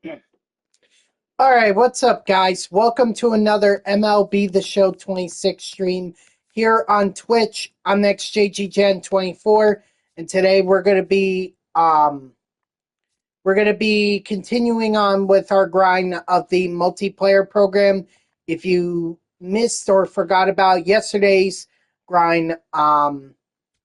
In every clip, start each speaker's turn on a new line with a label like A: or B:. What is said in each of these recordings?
A: All right, what's up, guys? Welcome to another MLB The Show 26 stream here on Twitch. I'm NextJGGen24, and today we're gonna be continuing on with our grind of the multiplayer program. If you missed or forgot about yesterday's grind,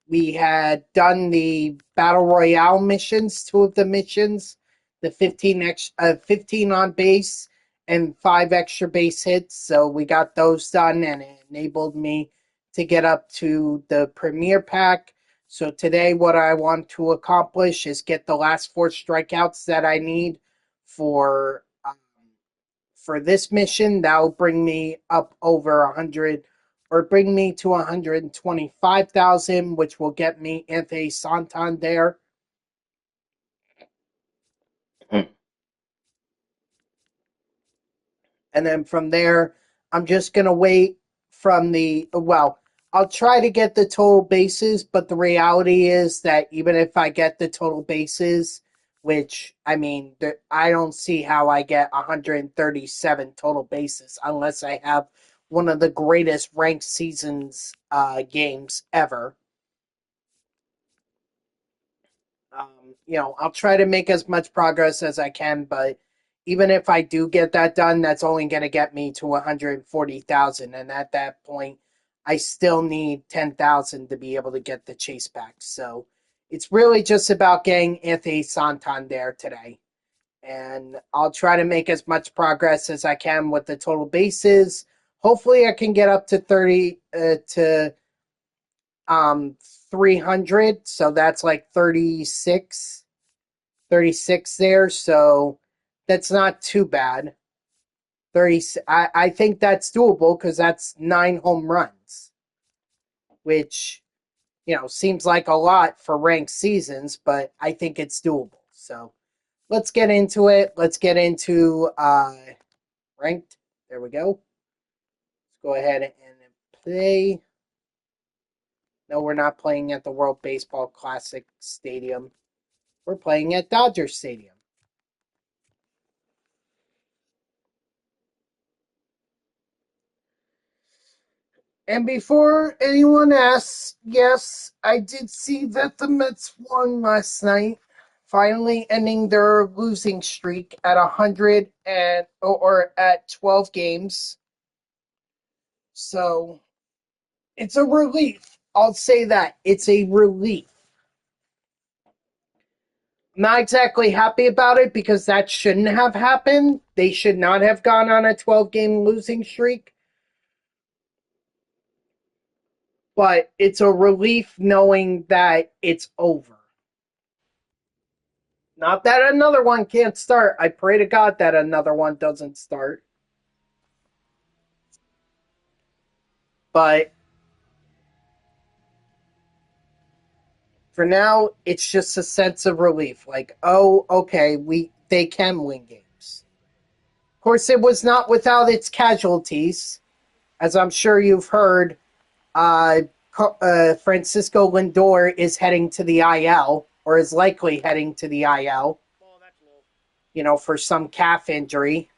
A: we had done the Battle Royale missions, two of the missions, the 15 on base and 5 extra base hits. So we got those done and it enabled me to get up to the Premier Pack. So today what I want to accomplish is get the last 4 strikeouts that I need for for this mission. That will bring me up over 100 or bring me to 125,000, which will get me Anthony Santander. And then from there, I'm just going to wait I'll try to get the total bases, but the reality is that even if I get the total bases, which, I mean, I don't see how I get 137 total bases unless I have one of the greatest ranked seasons games ever. I'll try to make as much progress as I can, but even if I do get that done, that's only going to get me to 140,000. And at that point, I still need 10,000 to be able to get the chase back. So it's really just about getting Anthony Santander today. And I'll try to make as much progress as I can with the total bases. Hopefully, I can get up to 300. So that's like 36 there, so that's not too bad. 30, I think that's doable because that's 9 home runs, which, seems like a lot for ranked seasons, but I think it's doable. So let's get into it. Let's get into ranked. There we go. Let's go ahead and play. No, we're not playing at the World Baseball Classic Stadium. We're playing at Dodger Stadium. And before anyone asks, yes, I did see that the Mets won last night, finally ending their losing streak at 100 or at 12 games. So it's a relief. I'll say that. It's a relief. I'm not exactly happy about it because that shouldn't have happened. They should not have gone on a 12-game losing streak. But it's a relief knowing that it's over. Not that another one can't start. I pray to God that another one doesn't start. But for now, it's just a sense of relief. Like, oh, okay, they can win games. Of course, it was not without its casualties. As I'm sure you've heard, uh, Francisco Lindor is heading to the IL, or is likely heading to the IL, for some calf injury.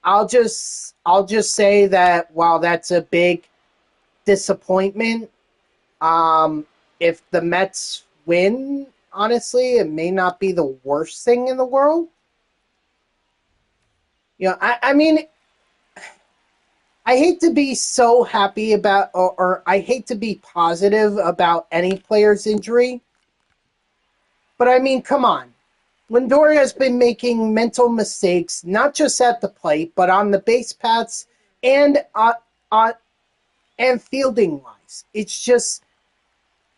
A: I'll just say that while that's a big disappointment, if the Mets win, honestly, it may not be the worst thing in the world. I mean, I hate to be so happy about, or I hate to be positive about any player's injury, but I mean, come on. Lindor has been making mental mistakes, not just at the plate, but on the base paths and and fielding wise. It's just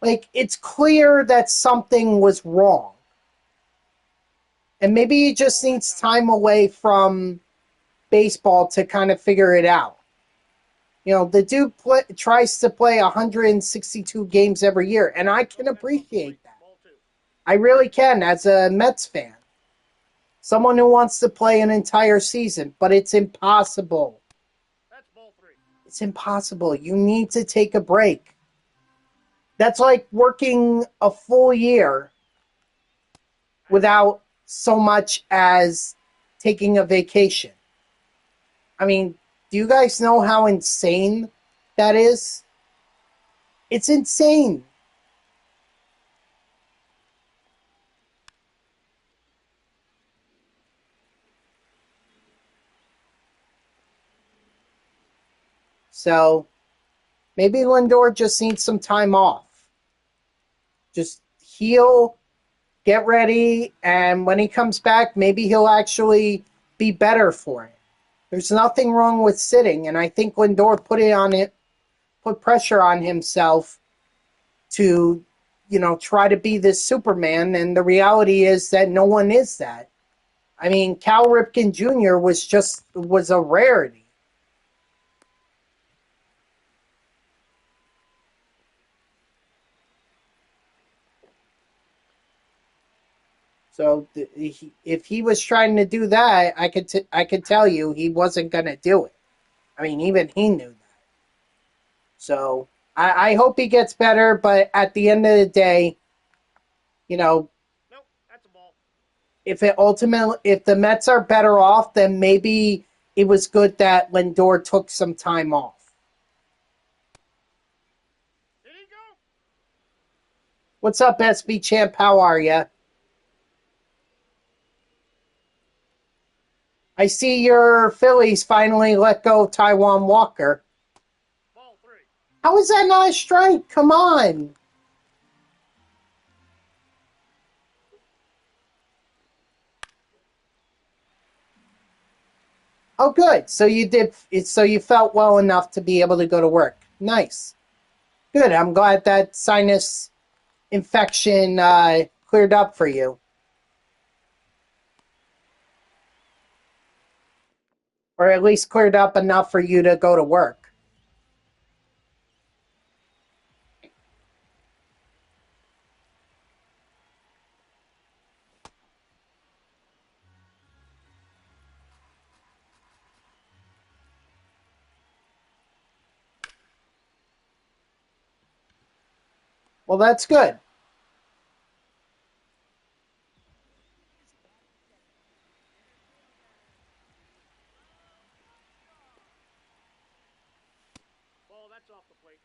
A: like it's clear that something was wrong. And maybe he just needs time away from baseball to kind of figure it out. The dude tries to play 162 games every year, and I can appreciate that. I really can as a Mets fan. Someone who wants to play an entire season, but it's impossible. It's impossible. You need to take a break. That's like working a full year without so much as taking a vacation. I mean, do you guys know how insane that is? It's insane. So maybe Lindor just needs some time off. Just heal, get ready, and when he comes back, maybe he'll actually be better for it. There's nothing wrong with sitting, and I think Lindor put pressure on himself to, try to be this Superman, and the reality is that no one is that. I mean, Cal Ripken Jr. was a rarity. So if he was trying to do that, I could tell you he wasn't going to do it. I mean, even he knew that. So I hope he gets better, but at the end of the day, you know,
B: Nope, that's a ball.
A: if the Mets are better off, then maybe it was good that Lindor took some time off.
B: Did he go?
A: What's up, SB Champ? How are you? I see your Phillies finally let go of Taiwan Walker.
B: Ball 3.
A: How is that not a strike? Come on. Oh, good. So you did. So you felt well enough to be able to go to work. Nice. Good. I'm glad that sinus infection cleared up for you, or at least cleared up enough for you to go to work. Well, that's good.
B: Ball, that's off the plate.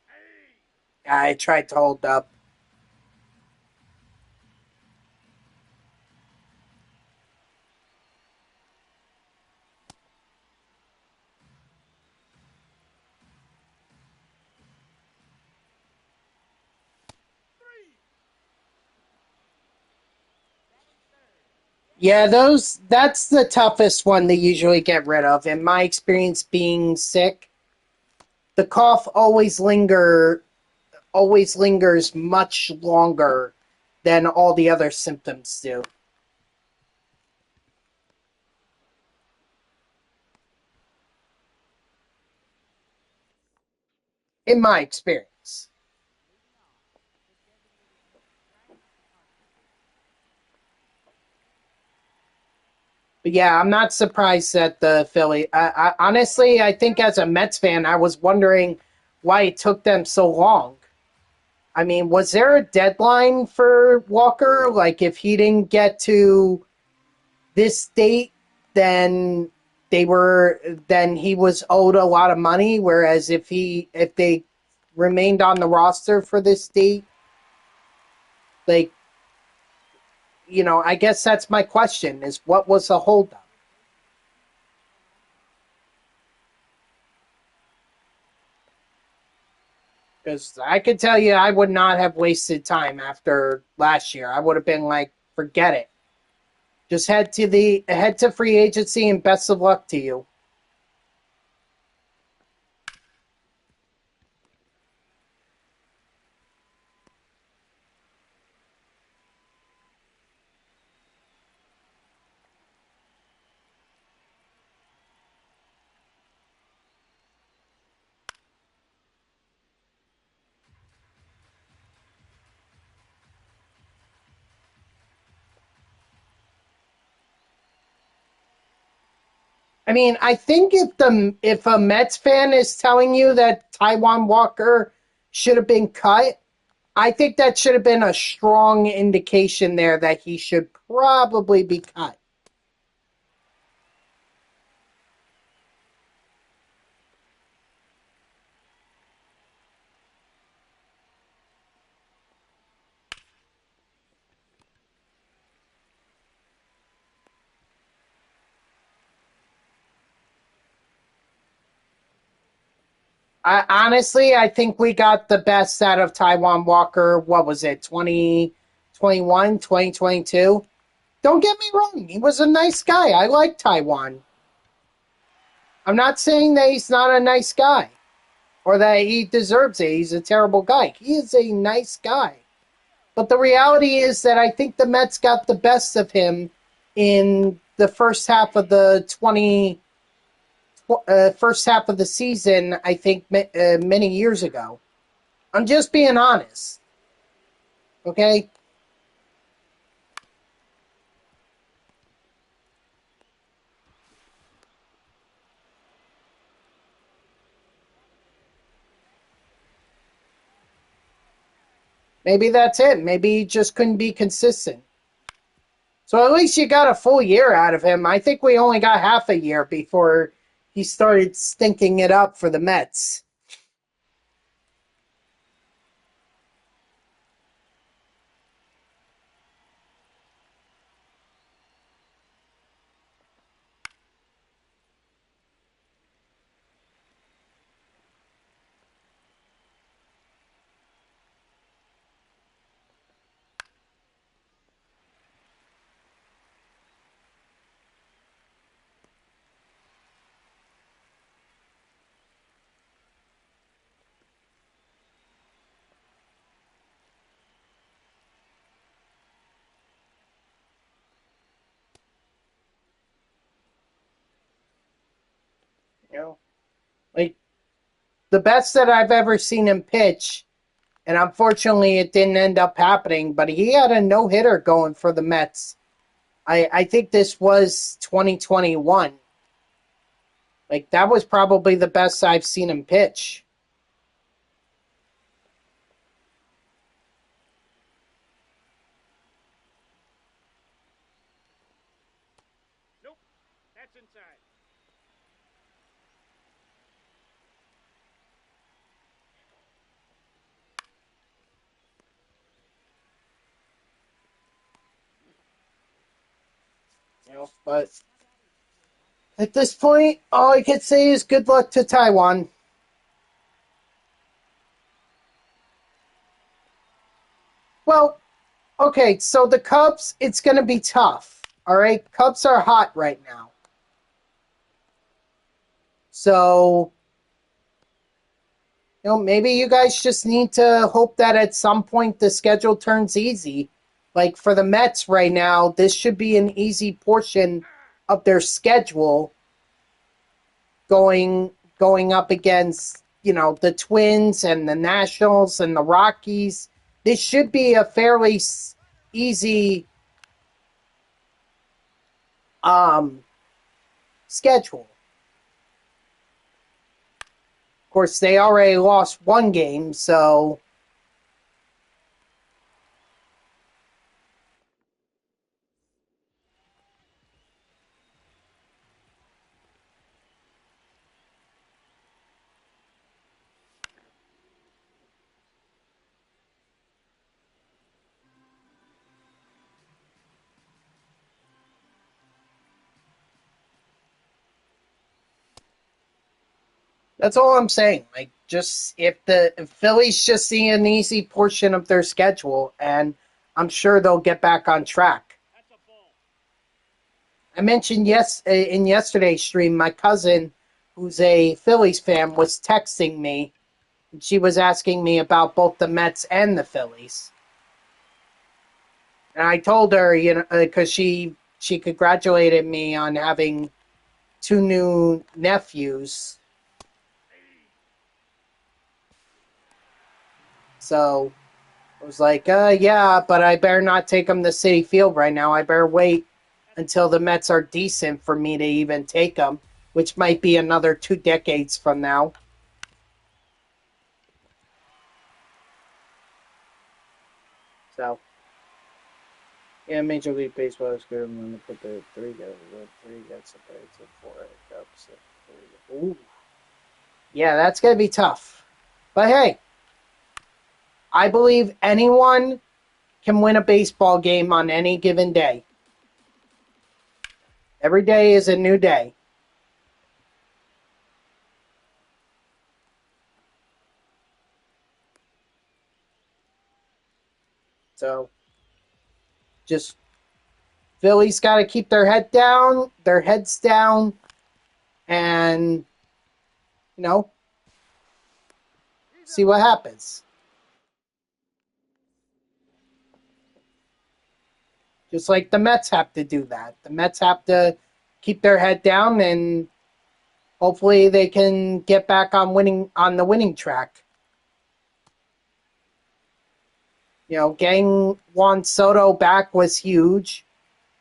B: Hey!
A: I tried to hold up. Yeah, that's the toughest one to usually get rid of. In my experience being sick, the cough always lingers much longer than all the other symptoms do. In my experience. But yeah, I'm not surprised that the Philly. Honestly, I think as a Mets fan, I was wondering why it took them so long. I mean, was there a deadline for Walker? Like, if he didn't get to this date, then then he was owed a lot of money. Whereas if they remained on the roster for this date, like, I guess that's my question: is what was the holdup? Because I could tell you, I would not have wasted time after last year. I would have been like, forget it. Just head to free agency and best of luck to you. I mean, I think if a Mets fan is telling you that Taijuan Walker should have been cut, I think that should have been a strong indication there that he should probably be cut. I think we got the best out of Taijuan Walker. What was it, 2021, 2022? Don't get me wrong, he was a nice guy. I like Taiwan. I'm not saying that he's not a nice guy or that he deserves it. He's a terrible guy. He is a nice guy. But the reality is that I think the Mets got the best of him in the first half of the first half of the season. I think many years ago. I'm just being honest. Okay. Maybe that's it. Maybe he just couldn't be consistent. So at least you got a full year out of him. I think we only got half a year before he started stinking it up for the Mets. You know, like the best that I've ever seen him pitch, and unfortunately it didn't end up happening, but he had a no-hitter going for the Mets. I think this was 2021. Like that was probably the best I've seen him pitch.
B: Nope. That's inside.
A: But at this point, all I can say is good luck to Taiwan. Well, okay, so the Cubs, it's going to be tough. All right, Cubs are hot right now. So, maybe you guys just need to hope that at some point the schedule turns easy. Like for the Mets right now, this should be an easy portion of their schedule going up against, the Twins and the Nationals and the Rockies. This should be a fairly easy schedule. Of course, they already lost one game, so that's all I'm saying. Like, just if Phillies just see an easy portion of their schedule, and I'm sure they'll get back on track.
B: That's a ball.
A: I mentioned in yesterday's stream, my cousin, who's a Phillies fan, was texting me. And she was asking me about both the Mets and the Phillies, and I told her, because she congratulated me on having two new nephews. So I was like, yeah, but I better not take them to City Field right now. I better wait until the Mets are decent for me to even take them. which might be another 2 decades from now. So, yeah, Major League Baseball is good. I'm going to put the 3 together. 3 gets separated to 4 cups. 3. Ooh. Yeah, that's going to be tough. But hey, I believe anyone can win a baseball game on any given day. Every day is a new day. So, just Philly's got to keep their heads down, and, see what happens. Just like the Mets have to do that. The Mets have to keep their head down, and hopefully they can get back on the winning track. Getting Juan Soto back was huge.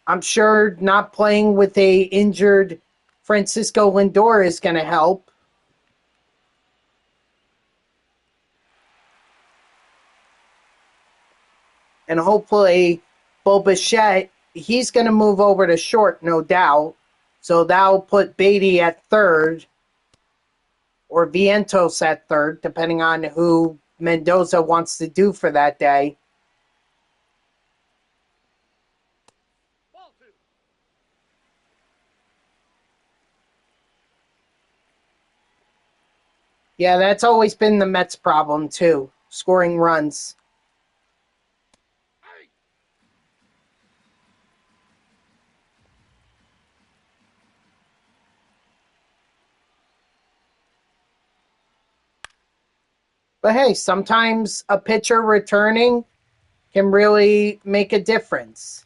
A: I'm sure not playing with a injured Francisco Lindor is going to help. And hopefully Bo Bichette, he's going to move over to short, no doubt. So that'll put Beatty at third or Vientos at third, depending on who Mendoza wants to do for that day.
B: Ball 2.
A: Yeah, that's always been the Mets' problem, too. Scoring runs.
B: Hey.
A: But hey, sometimes a pitcher returning can really make a difference.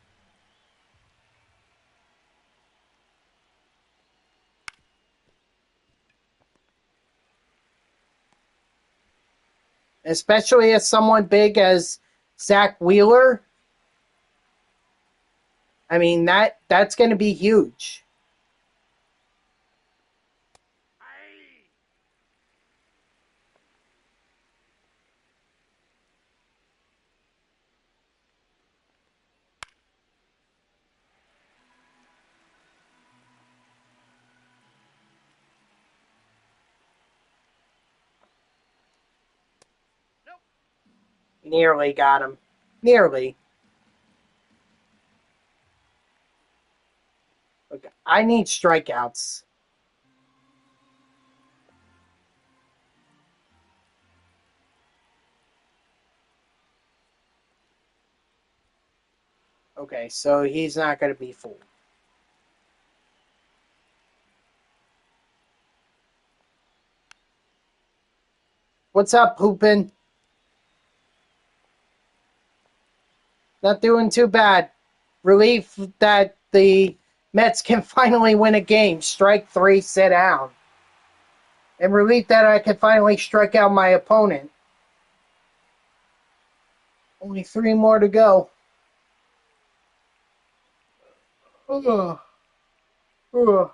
A: Especially as someone big as Zach Wheeler. I mean, that's going to be huge.
B: Hey. Nope.
A: Nearly got him. Nearly. Okay, I need strikeouts. Okay, so he's not going to be fooled. What's up, Poopin? Not doing too bad. Relief that the Mets can finally win a game. Strike 3, sit down. And relief that I can finally strike out my opponent. Only 3 more to go. Ugh. Ugh.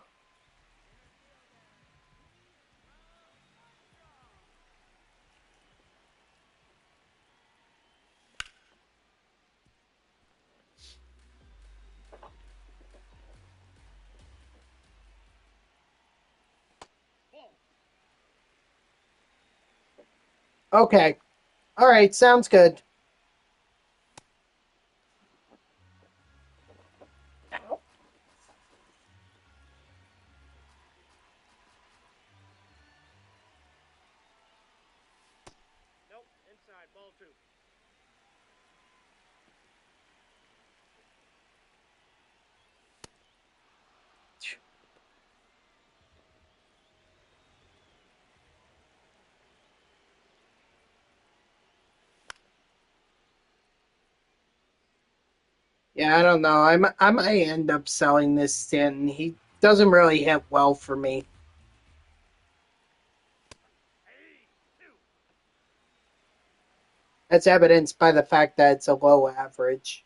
B: Ball.
A: Okay. All right, sounds good.
B: Nope. Inside. Ball 2.
A: Yeah, I don't know. I might end up selling this Stanton. He doesn't really hit well for me.
B: Hey. 2.
A: That's evidenced by the fact that it's a low average.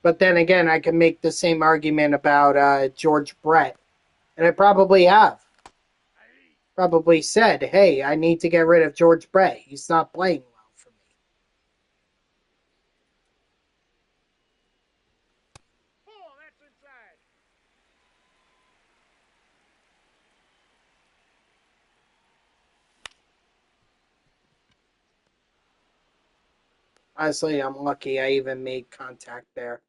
A: But then again, I can make the same argument about George Brett. And I probably have. Probably said, hey, I need to get rid of George Brett. He's not playing well for me.
B: Ball, that's inside.
A: Honestly, I'm lucky I even made contact there.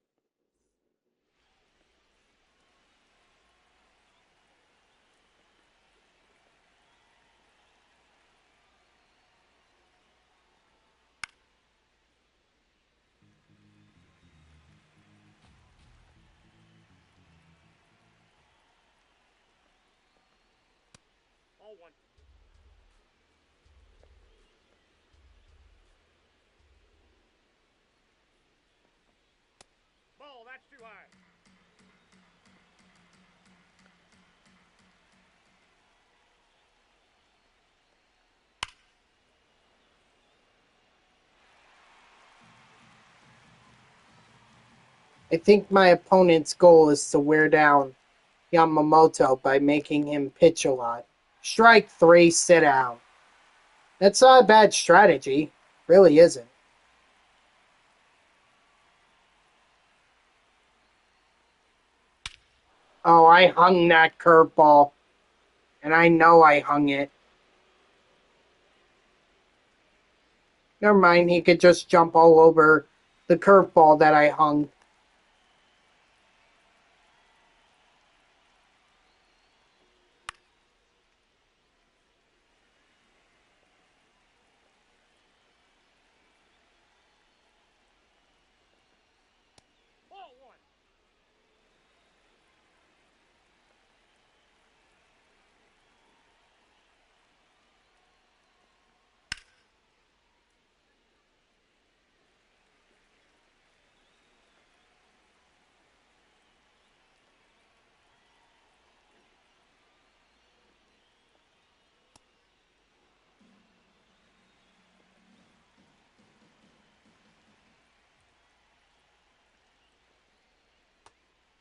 B: Ball one. Ball, that's too high.
A: I think my opponent's goal is to wear down Yamamoto by making him pitch a lot. Strike 3, sit down. That's not a bad strategy. Really isn't. Oh, I hung that curveball. And I know I hung it. Never mind, he could just jump all over the curveball that I hung.
B: Ball one.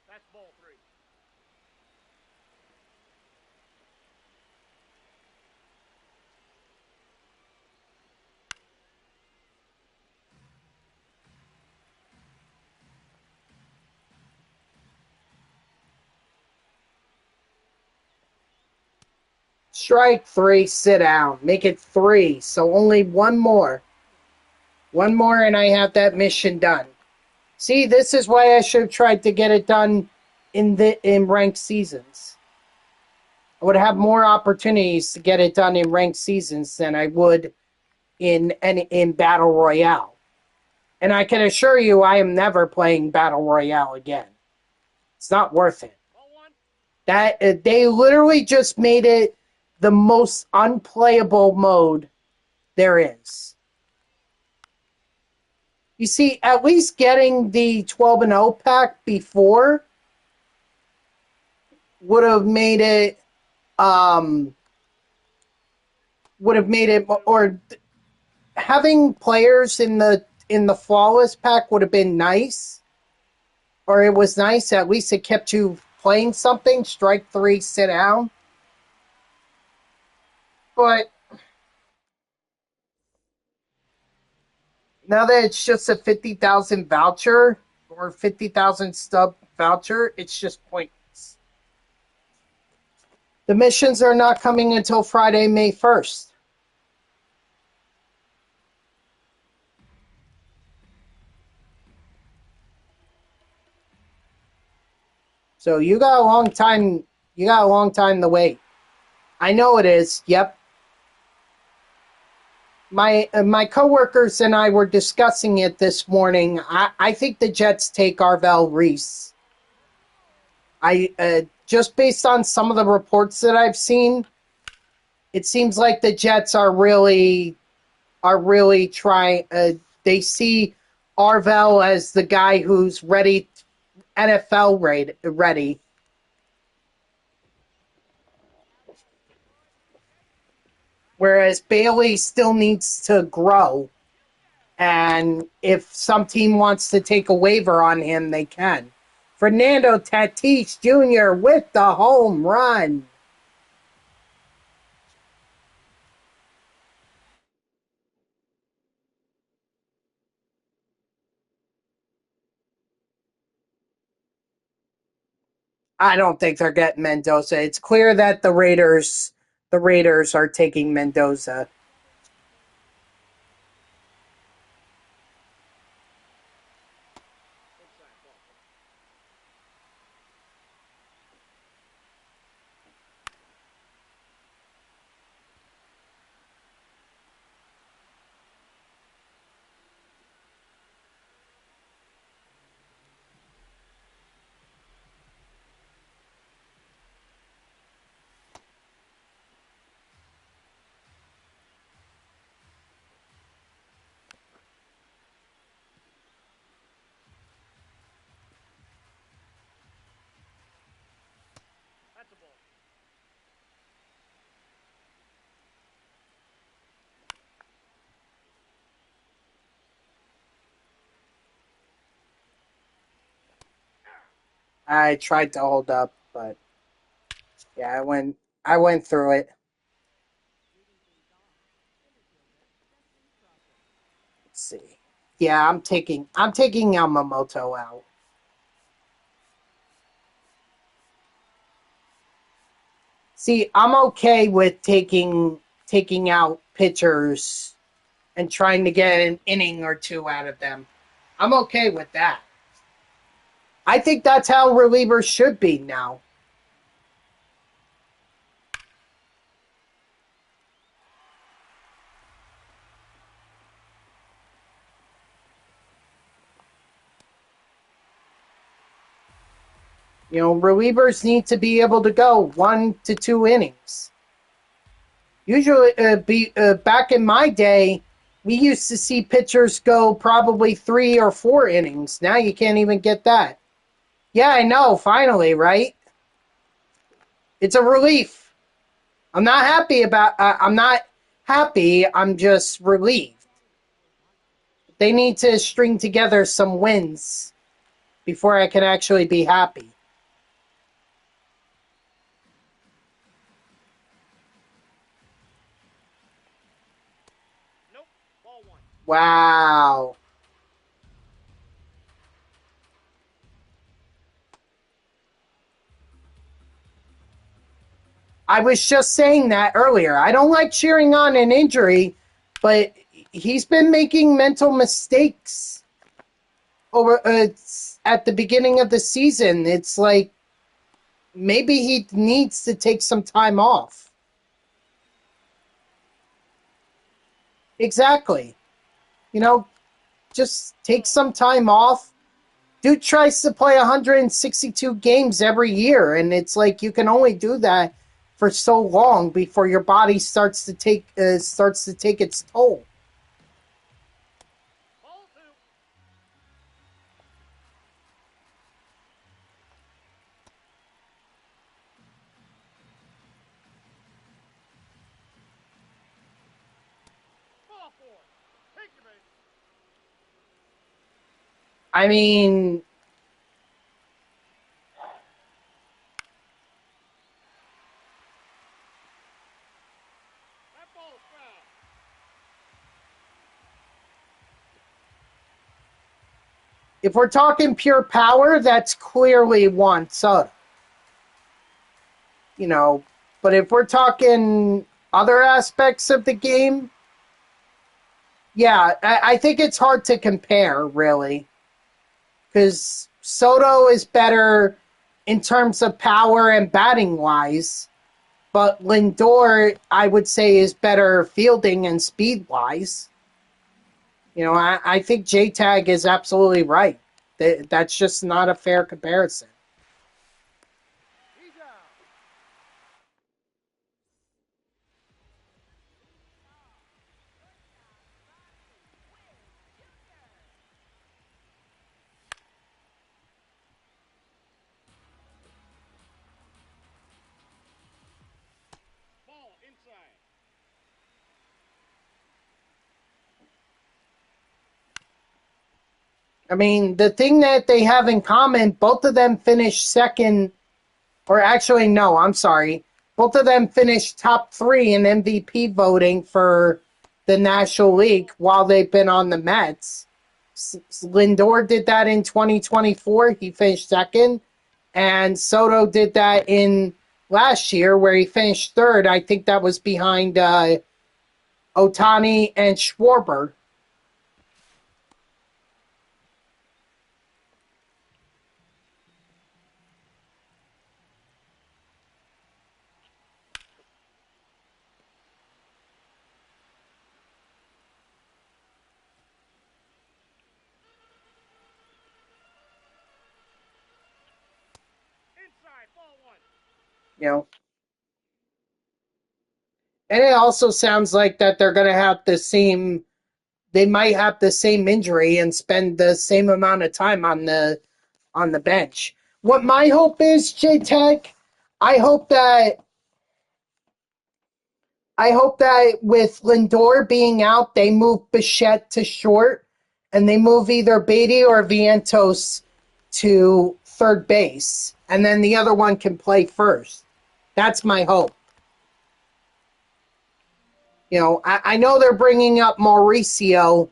B: That's ball three.
A: Strike 3, sit down. Make it 3, so only one more. One more and I have that mission done. See, this is why I should have tried to get it done in ranked seasons. I would have more opportunities to get it done in ranked seasons than I would in Battle Royale. And I can assure you I am never playing Battle Royale again. It's not worth it.
B: Ball one.
A: That they literally just made it the most unplayable mode there is. You see, at least getting the 12-0 pack before would have made it or having players in the flawless pack would have been nice, or it was nice. At least it kept you playing something. Strike 3, sit down. But now that it's just a 50,000 voucher or 50,000 stub voucher, it's just pointless. The missions are not coming until Friday, May 1st. So you got a long time. You got a long time to wait. I know it is. Yep. My coworkers and I were discussing it this morning. I think the Jets take Arvel Reese. I just based on some of the reports that I've seen, it seems like the Jets are really trying. They see Arvel as the guy who's ready, NFL ready. Whereas Bailey still needs to grow. And if some team wants to take a waiver on him, they can. Fernando Tatis Jr. with the home run. I don't think they're getting Mendoza. It's clear that the Raiders are taking Mendoza.
B: Inside ball. That's a ball.
A: I tried to hold up, but yeah, I went through it. Let's see. Yeah, I'm taking Yamamoto out. See, I'm okay with taking out pitchers and trying to get an inning or two out of them. I'm okay with that. I think that's how relievers should be now. Relievers need to be able to go 1 to 2 innings. Usually, back in my day, we used to see pitchers go probably 3 or 4 innings. Now you can't even get that. Yeah, I know. Finally, right? It's a relief. I'm not happy about. I'm not happy. I'm just relieved. They need to string together some wins before I can actually be happy.
B: Nope. Ball one.
A: Wow. I was just saying that earlier. I don't like cheering on an injury, but he's been making mental mistakes over at the beginning of the season. It's like maybe he needs to take some time off. Exactly. You know, just take some time off. Dude tries to play 162 games every year, and it's like you can only do that for so long before your body starts to take its toll.
B: Ball two. Ball four. Take your base.
A: I mean,
B: That ball's foul.
A: if we're talking pure power, that's clearly Juan Soto. You know, but if we're talking other aspects of the game, yeah, I think it's hard to compare, really, because Soto is better in terms of power and batting wise, but Lindor, I would say, is better fielding and speed wise. I think JTAG is absolutely right. That's just not a fair comparison.
B: He's out. Ball inside.
A: I mean, the thing that they have in common, both of them finished second, or actually, no, I'm sorry. Both of them finished top 3 in MVP voting for the National League while they've been on the Mets. Lindor did that in 2024. He finished second. And Soto did that in last year where he finished third. I think that was behind Otani and Schwarber.
B: Inside, ball one.
A: You know, and it also sounds like that they're going to have the same. They might have the same injury and spend the same amount of time on the bench. What my hope is, J Tech, I hope that I hope that with Lindor being out, they move Bichette to short, and they move either Beatty or Vientos to third base, and then the other one can play first. That's my hope. You know, I know they're bringing up Mauricio,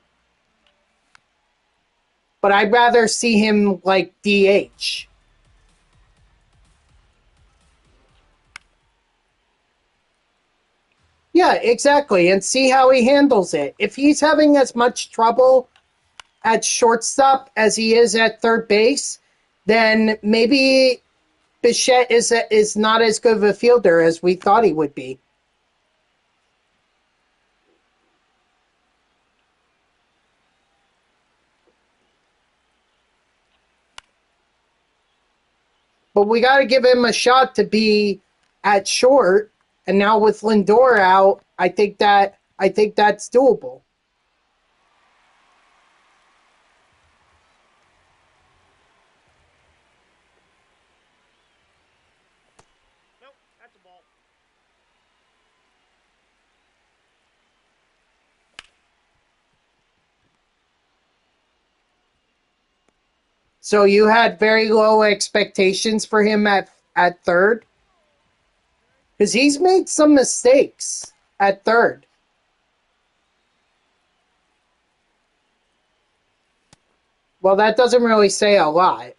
A: but I'd rather see him like DH. Yeah, exactly, and see how he handles it. If he's having as much trouble at shortstop as he is at third base, then maybe Bichette is not as good of a fielder as we thought he would be. But we got to give him a shot to be at short. And now with Lindor out, I think that's doable.
B: Nope, that's a ball.
A: So you had very low expectations for him at third because he's made some mistakes at third. Well, that doesn't really say a lot.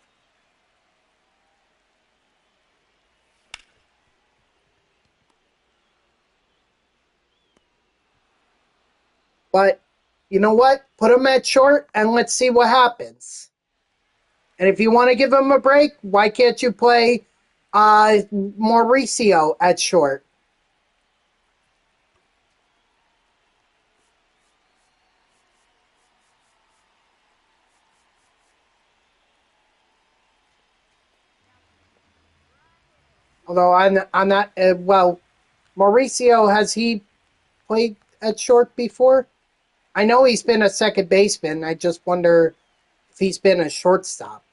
A: But you know what? Put him at short and let's see what happens. And if you want to give him a break, why can't you play Mauricio at short? Although I'm not, well, Mauricio, has he played at short before? I know he's been a second baseman. I just wonder if he's been a shortstop.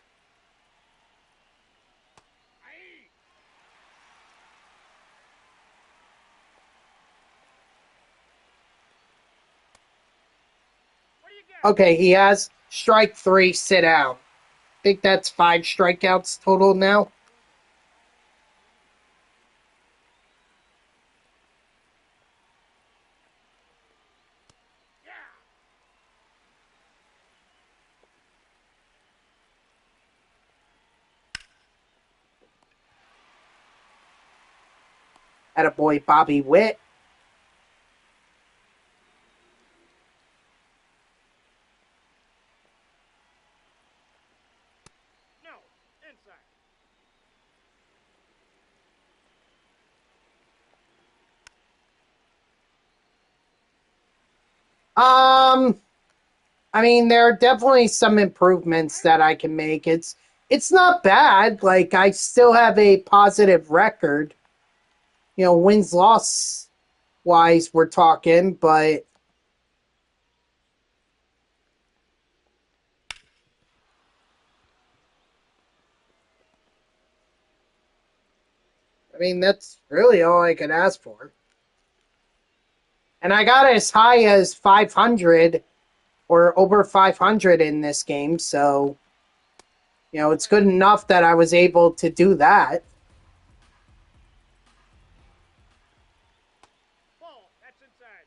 B: Aye. What do you got?
A: Okay, he has strike 3, sit out. I think that's 5 strikeouts total now.
B: Yeah.
A: Attaboy Bobby Witt.
B: No, inside.
A: Um, I mean, there are definitely some improvements that I can make. It's not bad. Like I still have a positive record. You know, wins loss wise, we're talking, but I mean that's really all I could ask for. And I got as high as 500 or over 500 in this game. So, it's good enough that I was able to do that.
B: Ball. That's inside.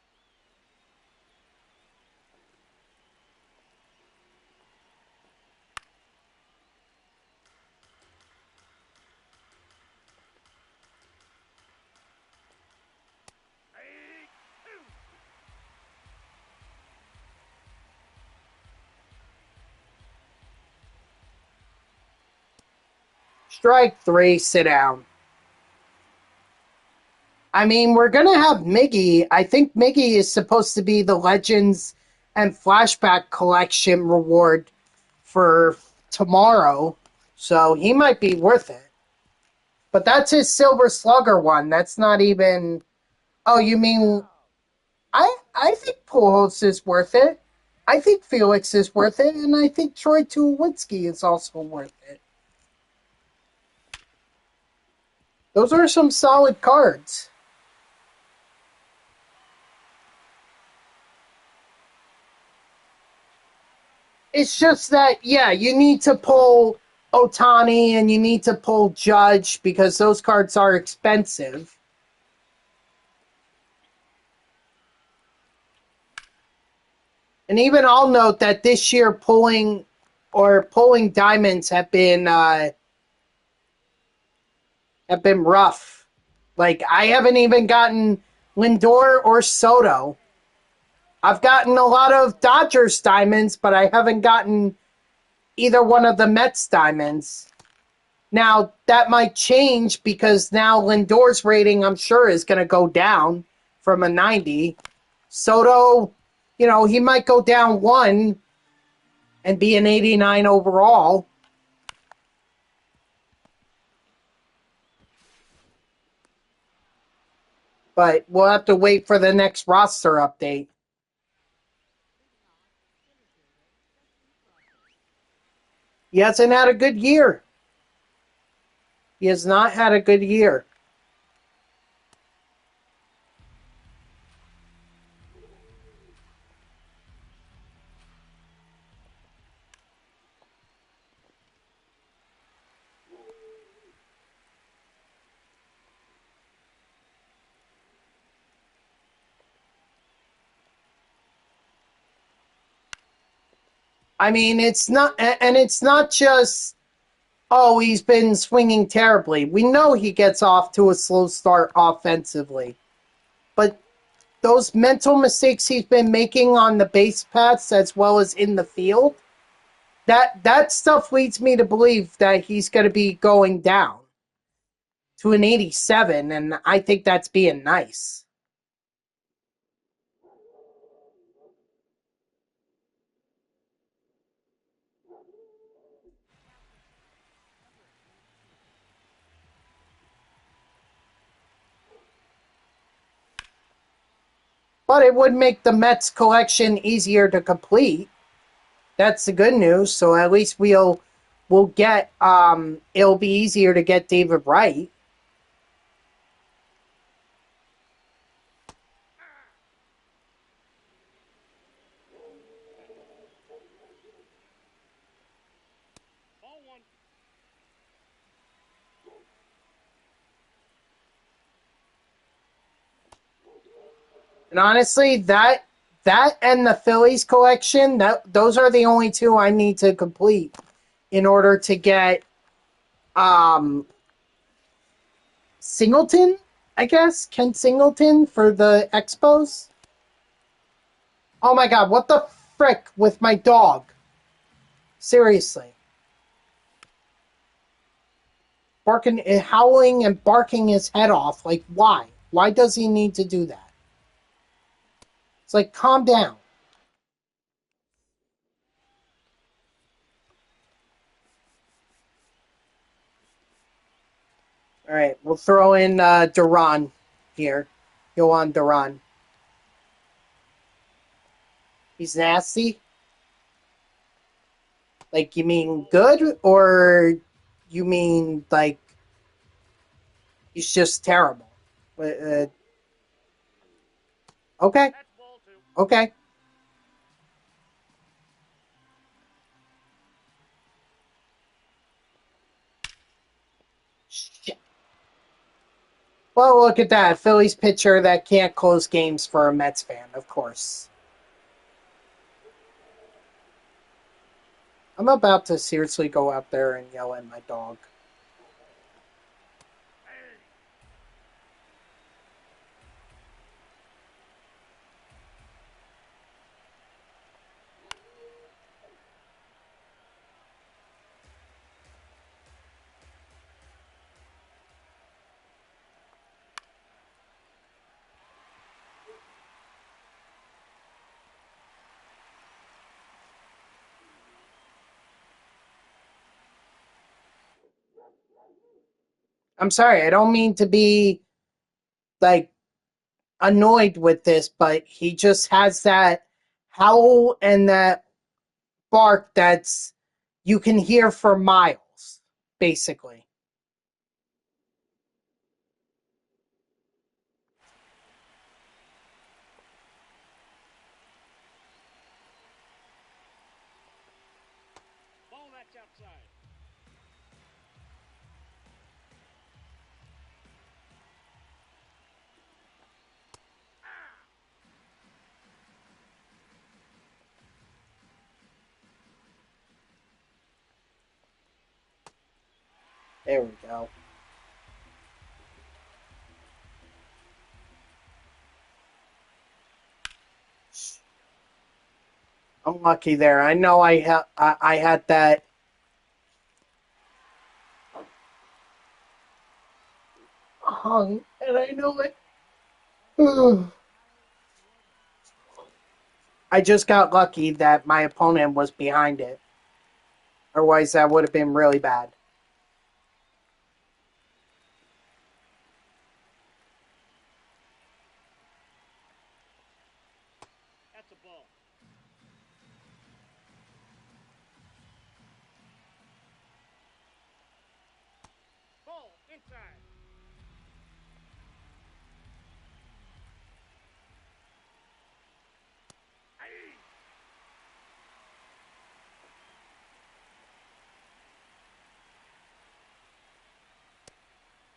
B: Aye. Two.
A: Strike three, sit down. I mean, we're going to have Miggy. I think Miggy is supposed to be the Legends and Flashback Collection reward for tomorrow. So he might be worth it. But that's his Silver Slugger one. That's not even. Oh, you mean. I think Pujols is worth it. I think Felix is worth it. And I think Troy Tulowitzki is also worth it. Those are some solid cards. It's just that, yeah, you need to pull Otani and you need to pull Judge because those cards are expensive. And even I'll note that this year pulling diamonds have been rough. Like I haven't even gotten Lindor or Soto. I've gotten a lot of Dodgers diamonds, but I haven't gotten either one of the Mets diamonds. Now, that might change because now Lindor's rating, I'm sure, is going to go down from a 90. Soto, he might go down one and be an 89 overall. But we'll have to wait for the next roster update. He hasn't had a good year. He has not had a good year. I mean, it's not just, oh, he's been swinging terribly. We know he gets off to a slow start offensively. But those mental mistakes he's been making on the base paths as well as in the field, that stuff leads me to believe that he's going to be going down to an 87, and I think that's being nice. But it would make the Mets collection easier to complete. That's the good news. So at least we'll get it'll be easier to get David Wright.
B: Ball one.
A: And honestly, that and the Phillies collection, those are the only two I need to complete in order to get Singleton, I guess. Ken Singleton for the Expos. Oh my god, what the frick with my dog? Seriously. Barking, howling and barking his head off. Like, why? Why does he need to do that? It's like, calm down. All right, we'll throw in Duran here. Yohan Duran. He's nasty. Like, you mean good, or you mean like he's just terrible? Okay,
B: That's ball two.
A: okay. Well, look at that. Phillies pitcher that can't close games for a Mets fan, of course. I'm about to seriously go out there and yell at my dog. I'm sorry, I don't mean to be like annoyed with this, but he just has that howl and that bark that's you can hear for miles, basically.
B: Ball, that's outside.
A: There we go. Unlucky there. I know I had that hung, and I know it. I just got lucky that my opponent was behind it. Otherwise, that would have been really bad.
B: That's a ball. Ball, inside.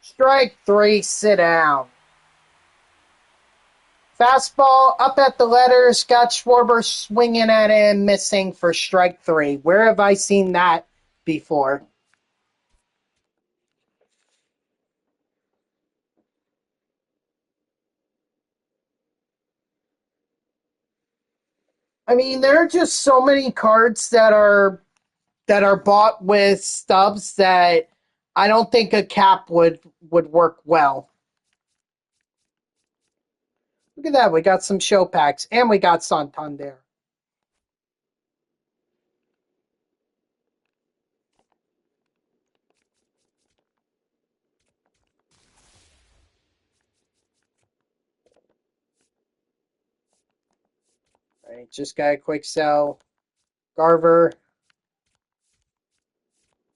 A: Strike three, sit down. Fastball up at the letter. Scott Schwarber swinging at him, missing for strike three. Where have I seen that before? I mean, there are just so many cards that are bought with stubs that I don't think a cap would work well. Look at that. We got some show packs and we got Santander. All right, just got a quick sell. Garver.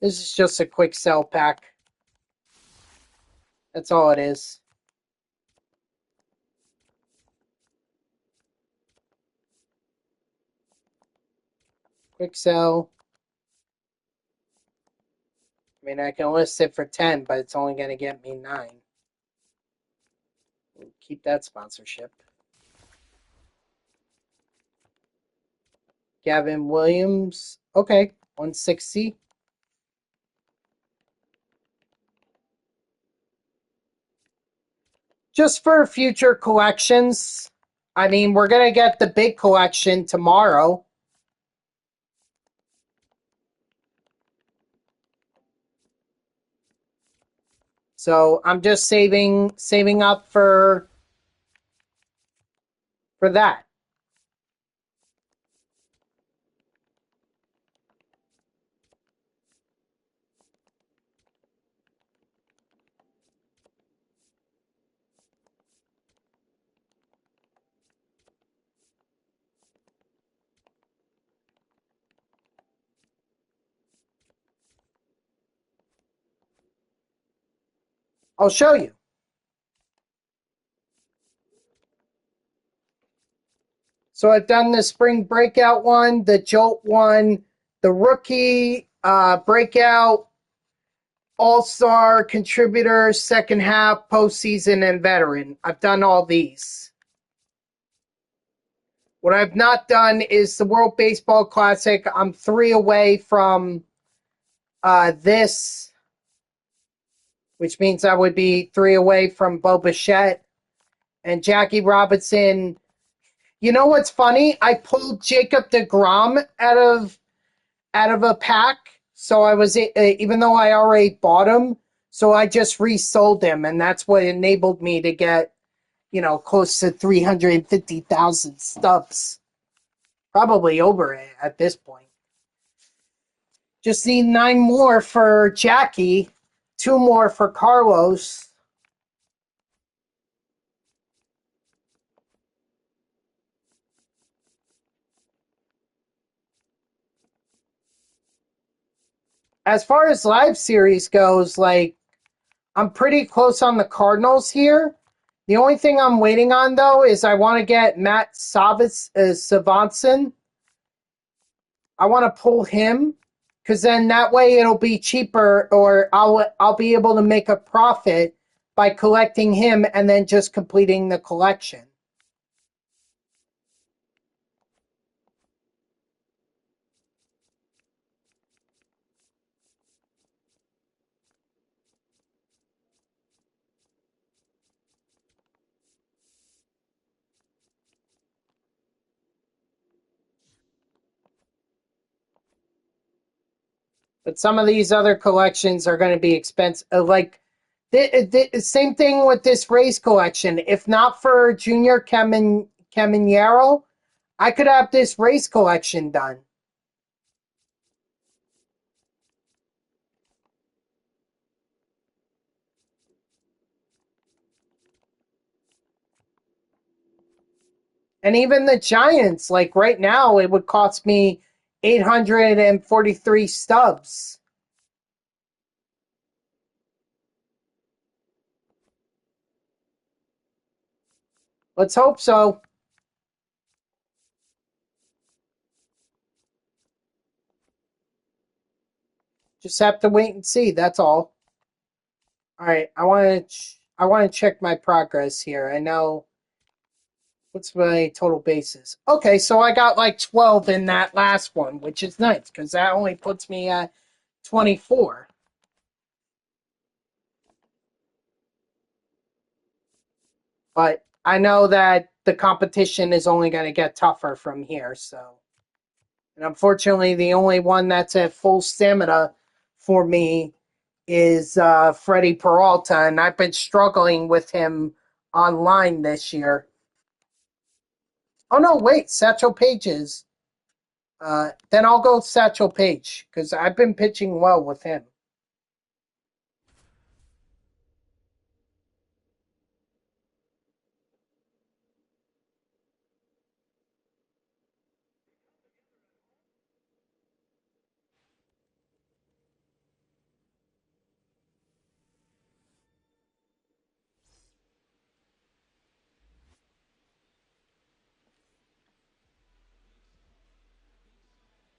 A: This is just a quick sell pack. That's all it is. Quick sell. I mean, I can list it for 10, but it's only going to get me 9. We'll keep that sponsorship. Gavin Williams. Okay, 160. Just for future collections. I mean, we're going to get the big collection tomorrow. So I'm just saving up for that. I'll show you. So I've done the spring breakout one, the Jolt one, the rookie breakout, All-star, contributor, second half, postseason, and veteran. I've done all these. What I've not done is the World Baseball Classic. I'm 3 away from this, which means I would be 3 away from Bo Bichette and Jackie Robinson. You know what's funny? I pulled Jacob deGrom out of a pack, so I was even though I already bought him, so I just resold him, and that's what enabled me to get close to 350,000 stubs, probably over it at this point. Just need 9 more for Jackie, 2 more for Carlos. As far as live series goes, like I'm pretty close on the Cardinals here. The only thing I'm waiting on though is I want to get Matt Savantson. I want to pull him because then that way it'll be cheaper, or I'll be able to make a profit by collecting him and then just completing the collection. But some of these other collections are going to be expensive. Like the same thing with this race collection. If not for Junior Caminero, I could have this race collection done. And even the Giants, like right now, it would cost me 843 stubs. Let's hope so. Just have to wait and see. That's all. All right, I want to check my progress here. I know what's my total bases. Okay, so I got like 12 in that last one, which is nice because that only puts me at 24. But I know that the competition is only going to get tougher from here. So, and unfortunately, the only one that's at full stamina for me is Freddie Peralta, and I've been struggling with him online this year. Oh no, wait, Satchel Pages. Then I'll go Satchel Paige because I've been pitching well with him.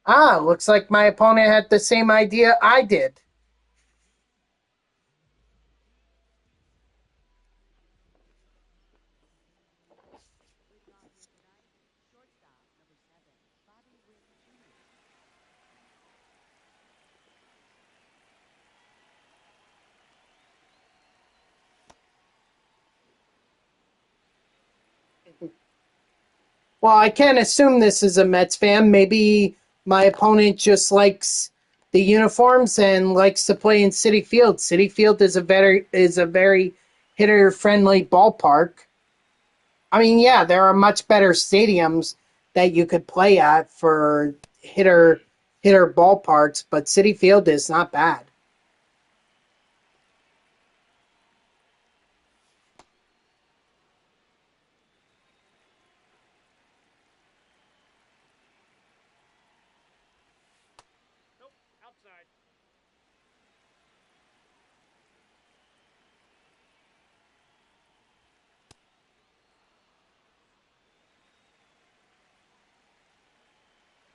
A: Ah, looks like my opponent had the same idea I did. Well, I can't assume this is a Mets fan. Maybe my opponent just likes the uniforms and likes to play in City Field. City Field is a very hitter friendly ballpark. I mean, yeah, there are much better stadiums that you could play at for hitter ballparks, but City Field is not bad.
B: Nope. Outside.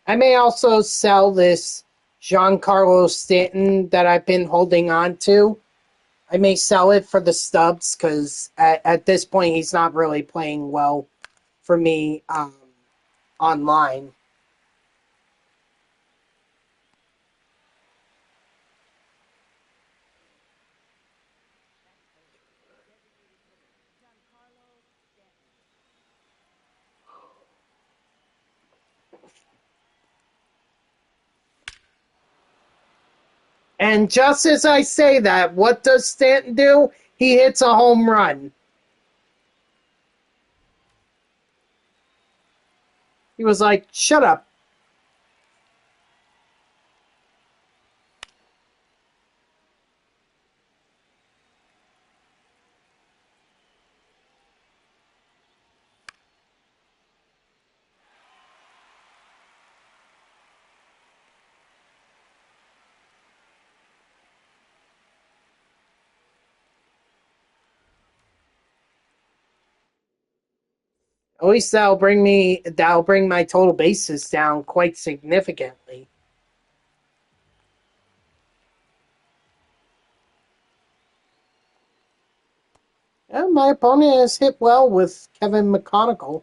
A: I may also sell this Giancarlo Stanton that I've been holding on to. I may sell it for the stubs because at this point he's not really playing well for me online. And just as I say that, what does Stanton do? He hits a home run. He was like, shut up. At least that'll bring my total bases down quite significantly. And my opponent has hit well with Kevin McConnell.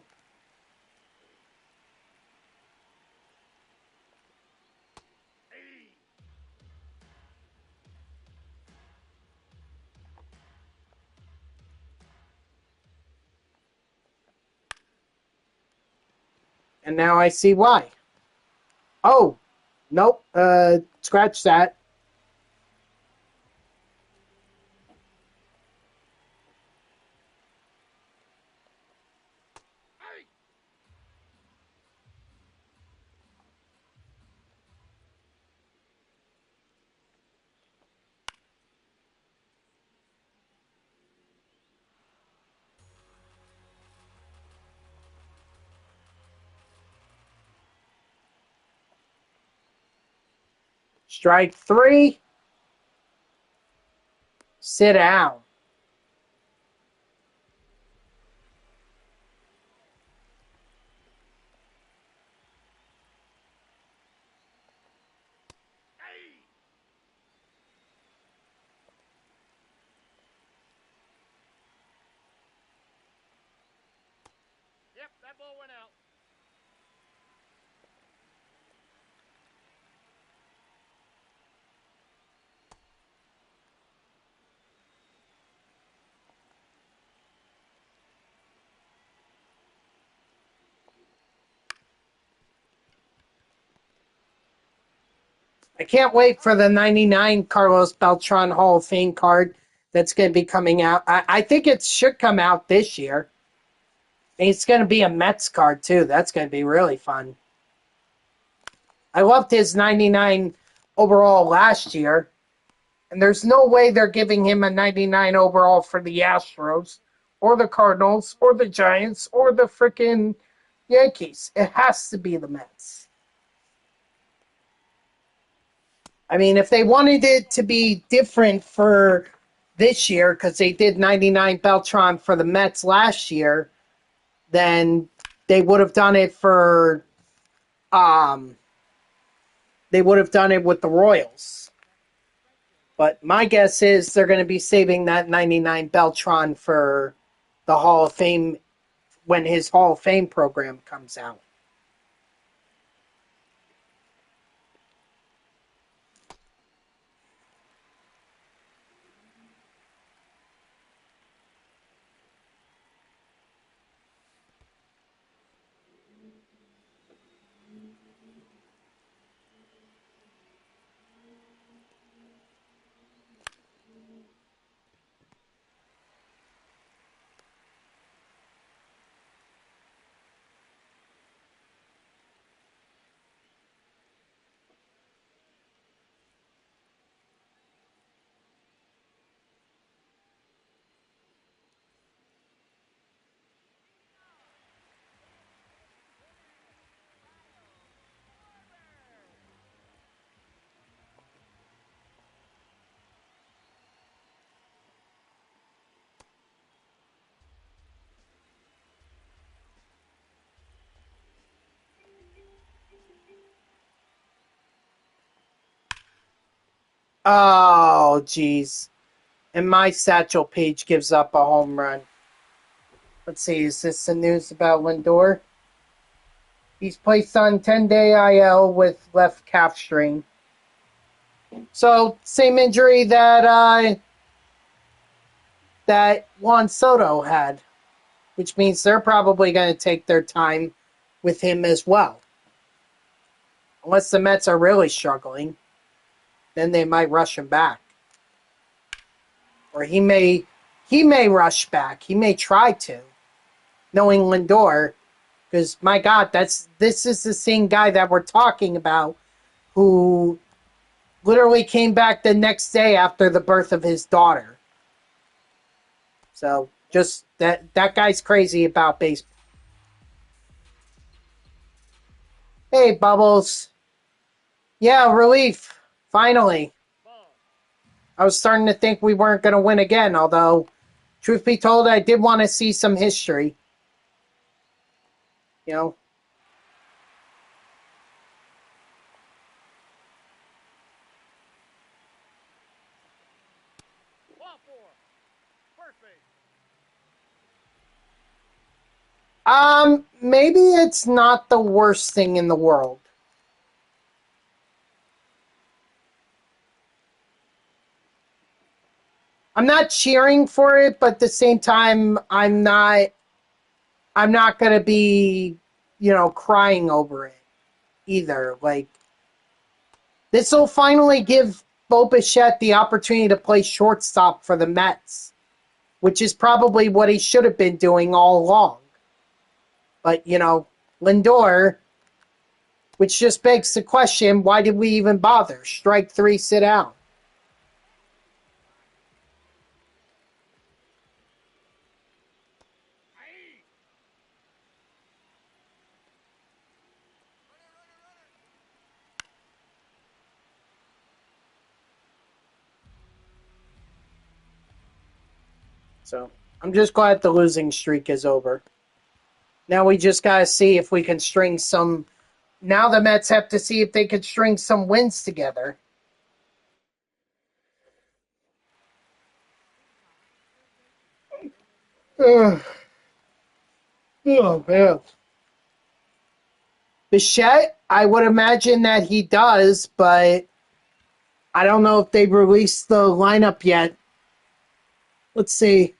A: And now I see why. Oh, nope. Scratch that. Strike three. Sit down.
B: Yep, that ball went out.
A: I can't wait for the 99 Carlos Beltran Hall of Fame card that's going to be coming out. I think it should come out this year. And it's going to be a Mets card, too. That's going to be really fun. I loved his 99 overall last year. And there's no way they're giving him a 99 overall for the Astros or the Cardinals or the Giants or the freaking Yankees. It has to be the Mets. I mean, if they wanted it to be different for this year, because they did 99 Beltron for the Mets last year, then they would have done it for they would have done it with the Royals. But my guess is they're going to be saving that 99 Beltron for the Hall of Fame when his Hall of Fame program comes out. Oh, jeez. And my Satchel Paige gives up a home run. Let's see, is this the news about Lindor? He's placed on 10-day IL with left calf strain. So, same injury that Juan Soto had, which means they're probably going to take their time with him as well. Unless the Mets are really struggling, then they might rush him back. Or he may rush back. He may try to, knowing Lindor, because my God, this is the same guy that we're talking about who literally came back the next day after the birth of his daughter. So just that guy's crazy about baseball. Hey, Bubbles. Yeah, relief. Finally.
B: Ball.
A: I was starting to think we weren't going to win again, although, truth be told, I did want to see some history. You know?
B: Ball four. First base.
A: Maybe it's not the worst thing in the world. I'm not cheering for it, but at the same time, I'm not going to be, crying over it either. Like, this will finally give Bo Bichette the opportunity to play shortstop for the Mets, which is probably what he should have been doing all along. But, Lindor, which just begs the question, why did we even bother? Strike three, sit down.
B: Aye.
A: So I'm just glad the losing streak is over. Now we just got to see if we can string some. Now the Mets have to see if they can string some wins together. Ugh. Oh, man. Bichette, I would imagine that he does, but I don't know if they've released the lineup yet. Let's see.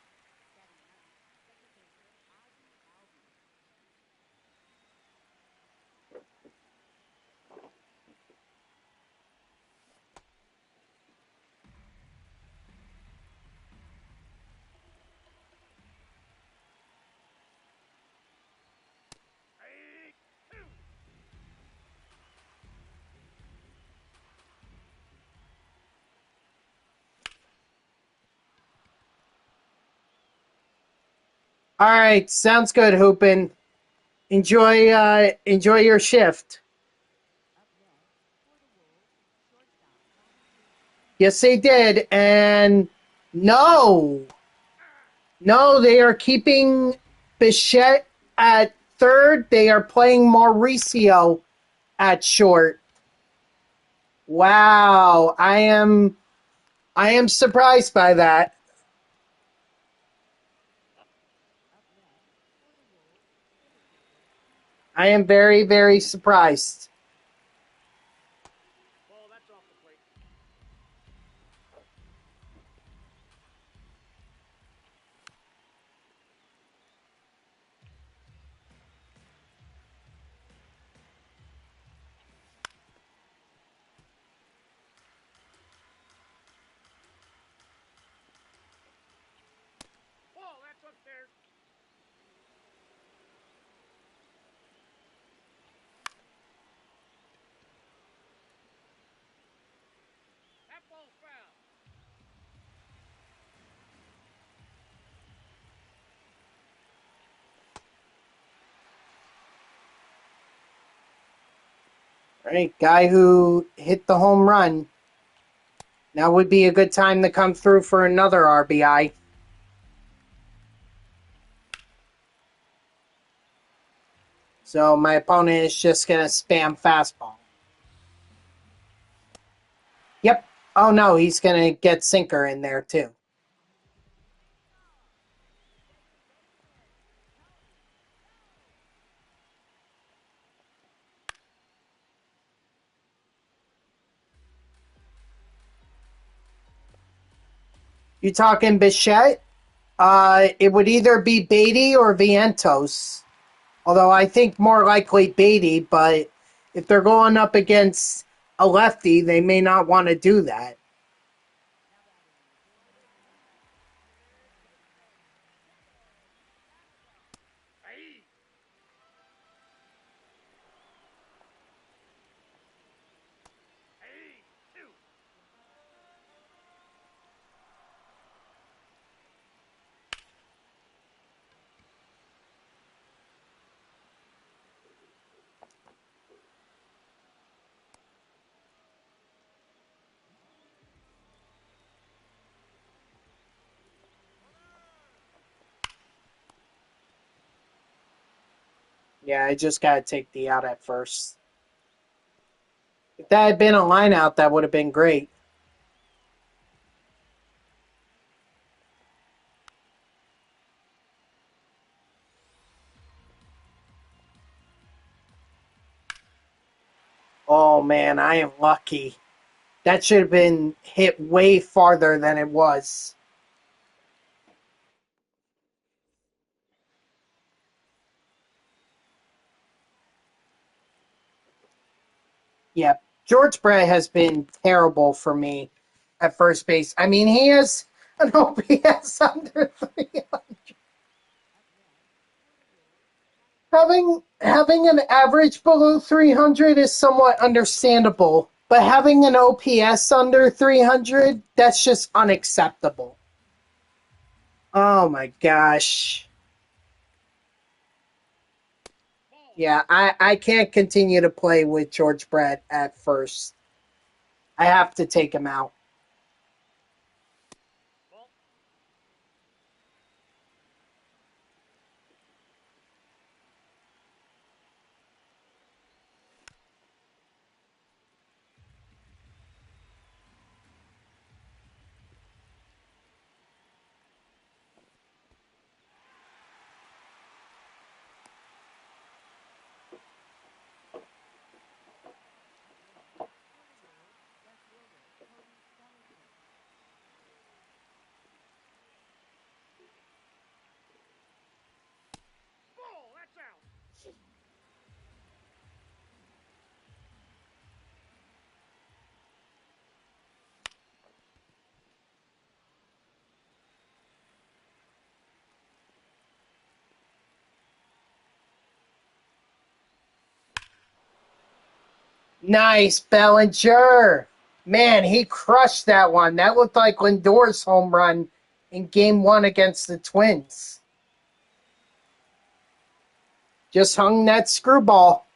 B: Aye. Two.
A: All right, sounds good, Hoopin. Enjoy your shift. Yes, they did, and no, no, they are keeping Bichette at third. They are playing Mauricio at short. Wow, I am surprised by that. I am very, very surprised.
B: Ball. That's off the plate. Ball. That's upstairs. That ball's foul.
A: All right, guy who hit the home run. Now would be a good time to come through for another RBI. So my opponent is just going to spam fastball. Yep. Oh no, he's gonna get sinker in there too. You talking Bichette? It would either be Beatty or Vientos. Although I think more likely Beatty, but if they're going up against a lefty, they may not want to do that.
B: Hey, hey, two.
A: Yeah, I just got to take the out at first. If that had been a line out, that would have been great. Oh man, I am lucky. That should have been hit way farther than it was. Yep. George Brett has been terrible for me at first base. I mean, he has an OPS under 300. Having an average below 300 is somewhat understandable, but having an OPS under 300, that's just unacceptable. Oh my gosh.
B: Ball.
A: Yeah, I can't continue to play with George Brett at first. I have to take him out.
B: Ball. Ball. That's out.
A: Nice, Bellinger. Man, he crushed that one. That looked like Lindor's home run in game one against the Twins. Just hung that screwball.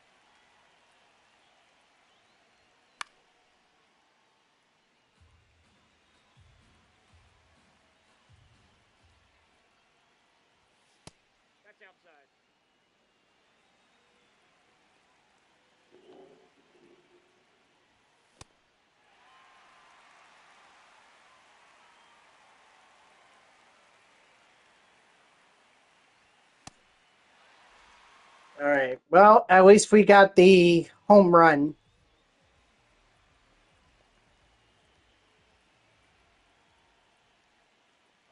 B: That's outside.
A: All right. Well, at least we got the home run.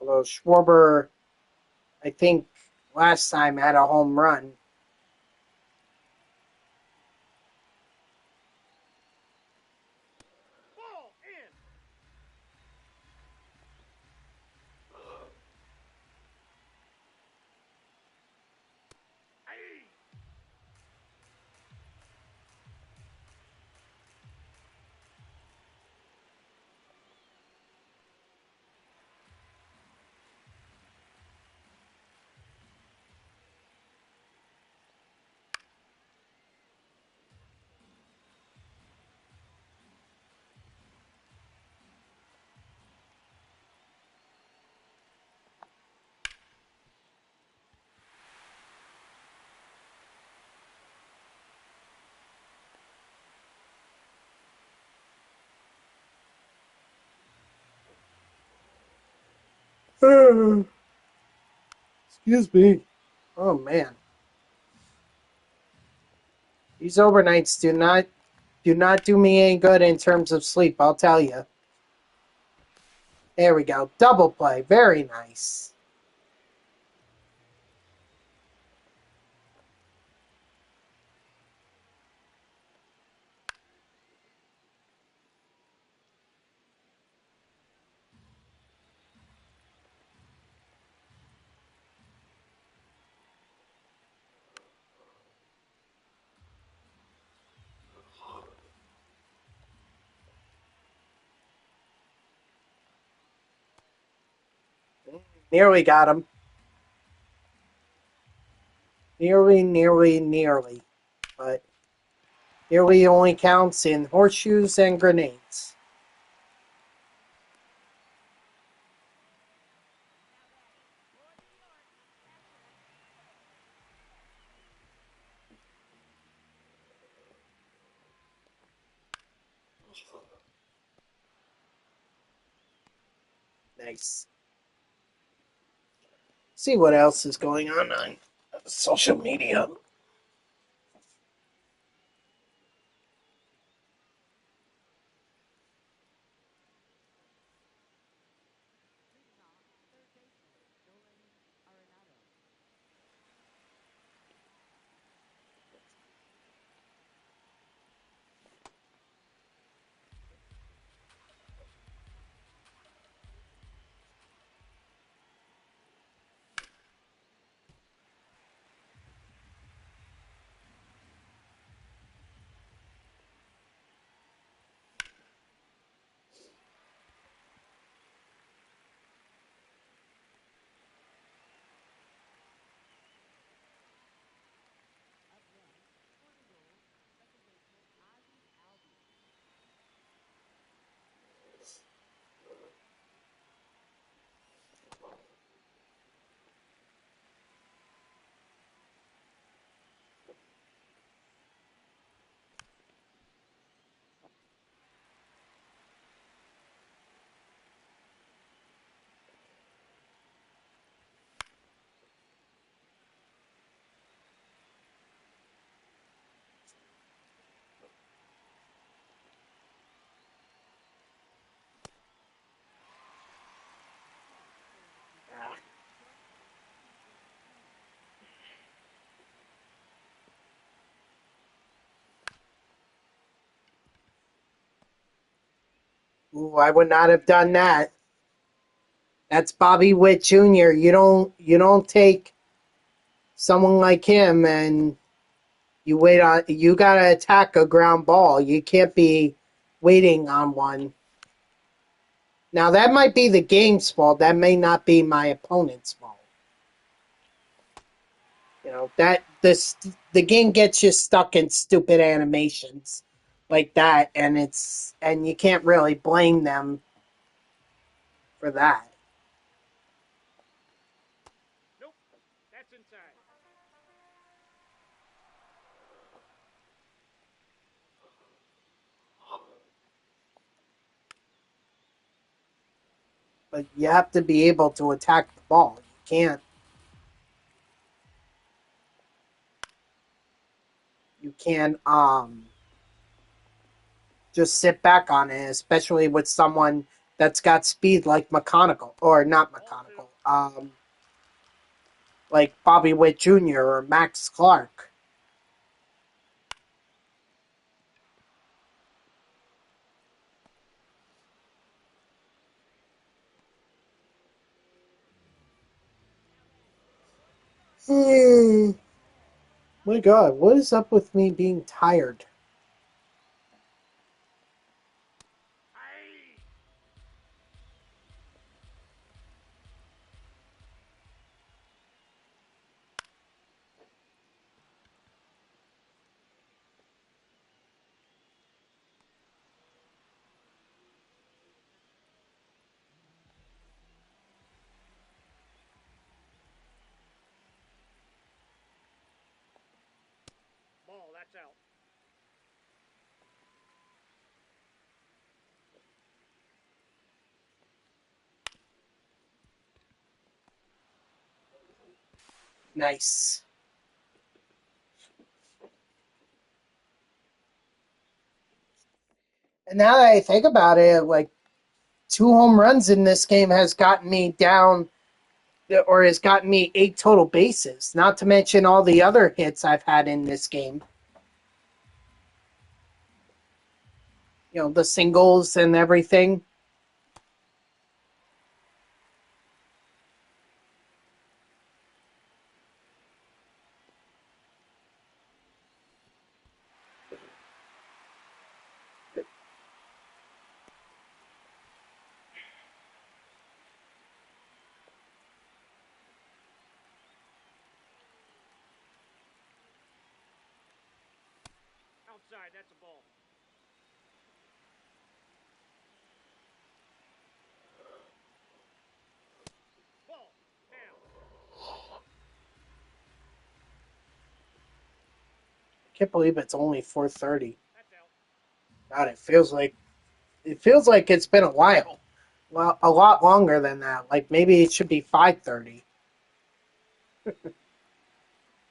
A: Although Schwarber, I think last time had a home run.
B: Ball in. Hey.
A: Excuse me. Oh man, these overnights do not do me any good in terms of sleep. I'll tell you. There we go. Double play. Very nice. Nearly got him. Nearly. But nearly only counts in horseshoes and grenades. Nice. See what else is going on social media. Ooh, I would not have done that. That's Bobby Witt Jr. You don't take someone like him and you gotta attack a ground ball. You can't be waiting on one. Now that might be the game's fault. That may not be my opponent's fault. That the game gets you stuck in stupid animations like that, and you can't really blame them for that.
B: Nope. That's inside.
A: But you have to be able to attack the ball. You can't just sit back on it, especially with someone that's got speed like McConnell, or not McConnell, like Bobby Witt Jr. or Max Clark. Hmm. My God, what is up with me being tired?
B: Aye. Ball. That's out.
A: Nice. And now that I think about it, like 2 home runs in this game has gotten me down, or has gotten me 8 total bases. Not to mention all the other hits I've had in this game. You know, the singles and everything.
B: Outside, that's a ball. Ball. Down.
A: I can't believe it's only 4:30.
B: That's out.
A: God, it feels like it's been a while. Well, a lot longer than that. Like maybe it should be 5:30.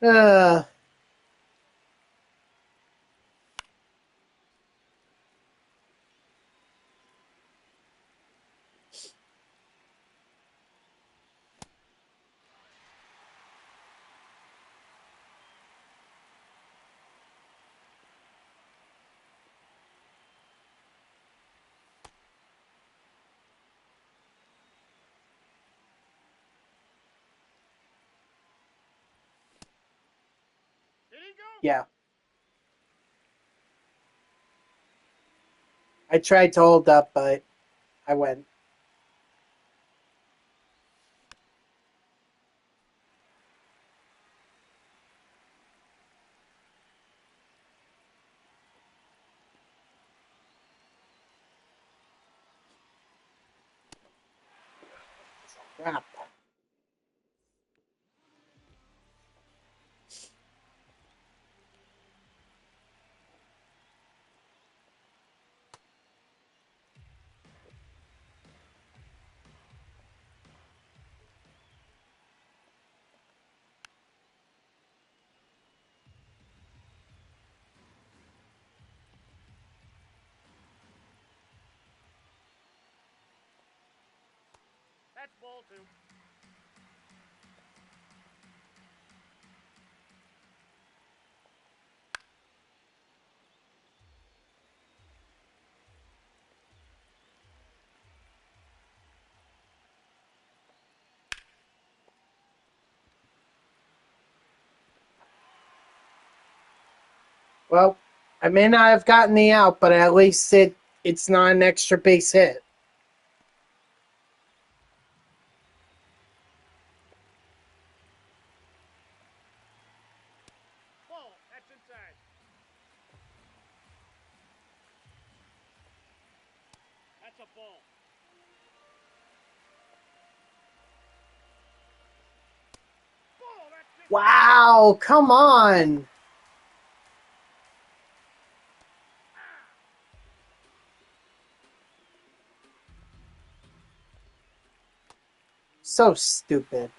A: Uh,
B: Did he go?
A: yeah. I tried to hold up, but I went. Crap.
B: That's ball two.
A: Well, I may not have gotten the out, but at least it's not an extra base hit.
B: Ball. That's inside. That's a ball. Ball. That's just
A: Wow, come on. So stupid.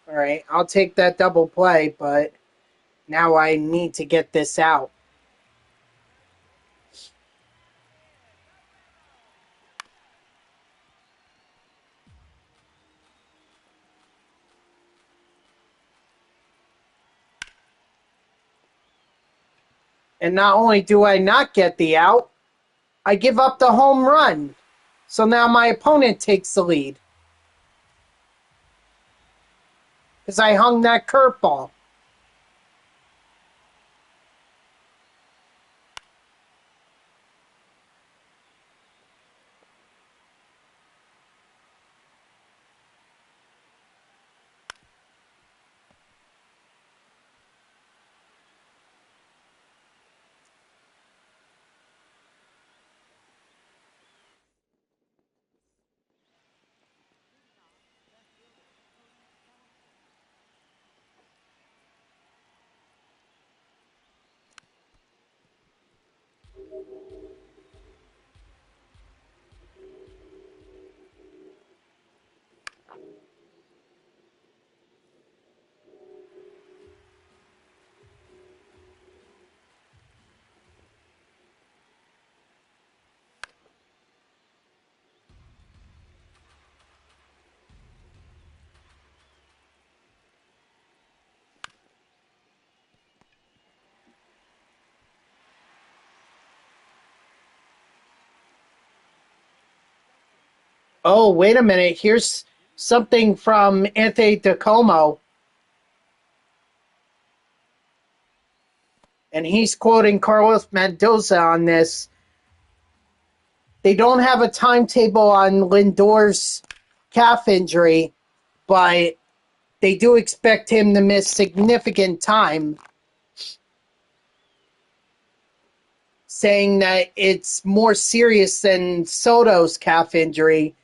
B: four.
A: All right, I'll take that double play, but now I need to get this out. And not only do I not get the out, I give up the home run. So now my opponent takes the lead. Because I hung that curveball. Oh, wait a minute. Here's something from Anthony DeComo, and he's quoting Carlos Mendoza on this. They don't have a timetable on Lindor's calf injury, but they do expect him to miss significant time, saying that it's more serious than Soto's calf injury.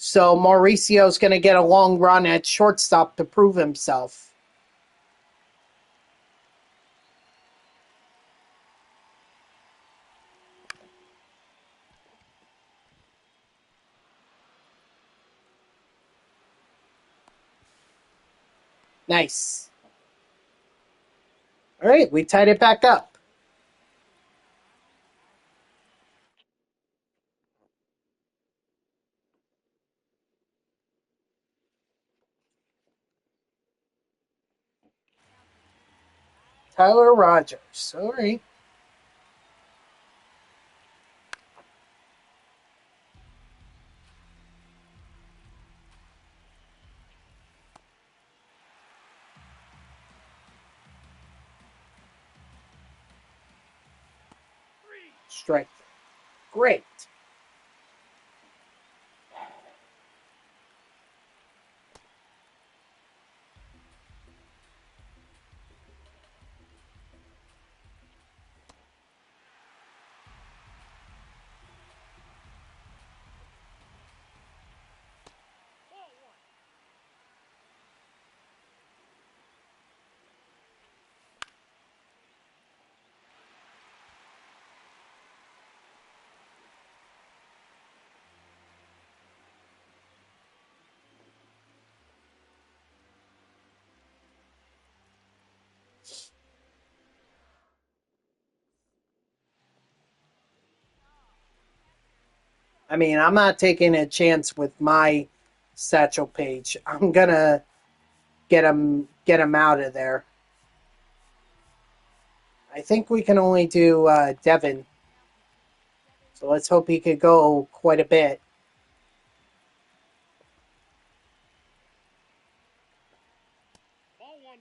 A: So Mauricio's going to get a long run at shortstop to prove himself. Nice. All right, we tied it back up. Tyler Rogers. All right. Strike. Great. I mean, I'm not taking a chance with my Satchel Page. I'm gonna get him out of there. I think we can only do Devin, so let's hope he could go quite a bit.
B: Ball one.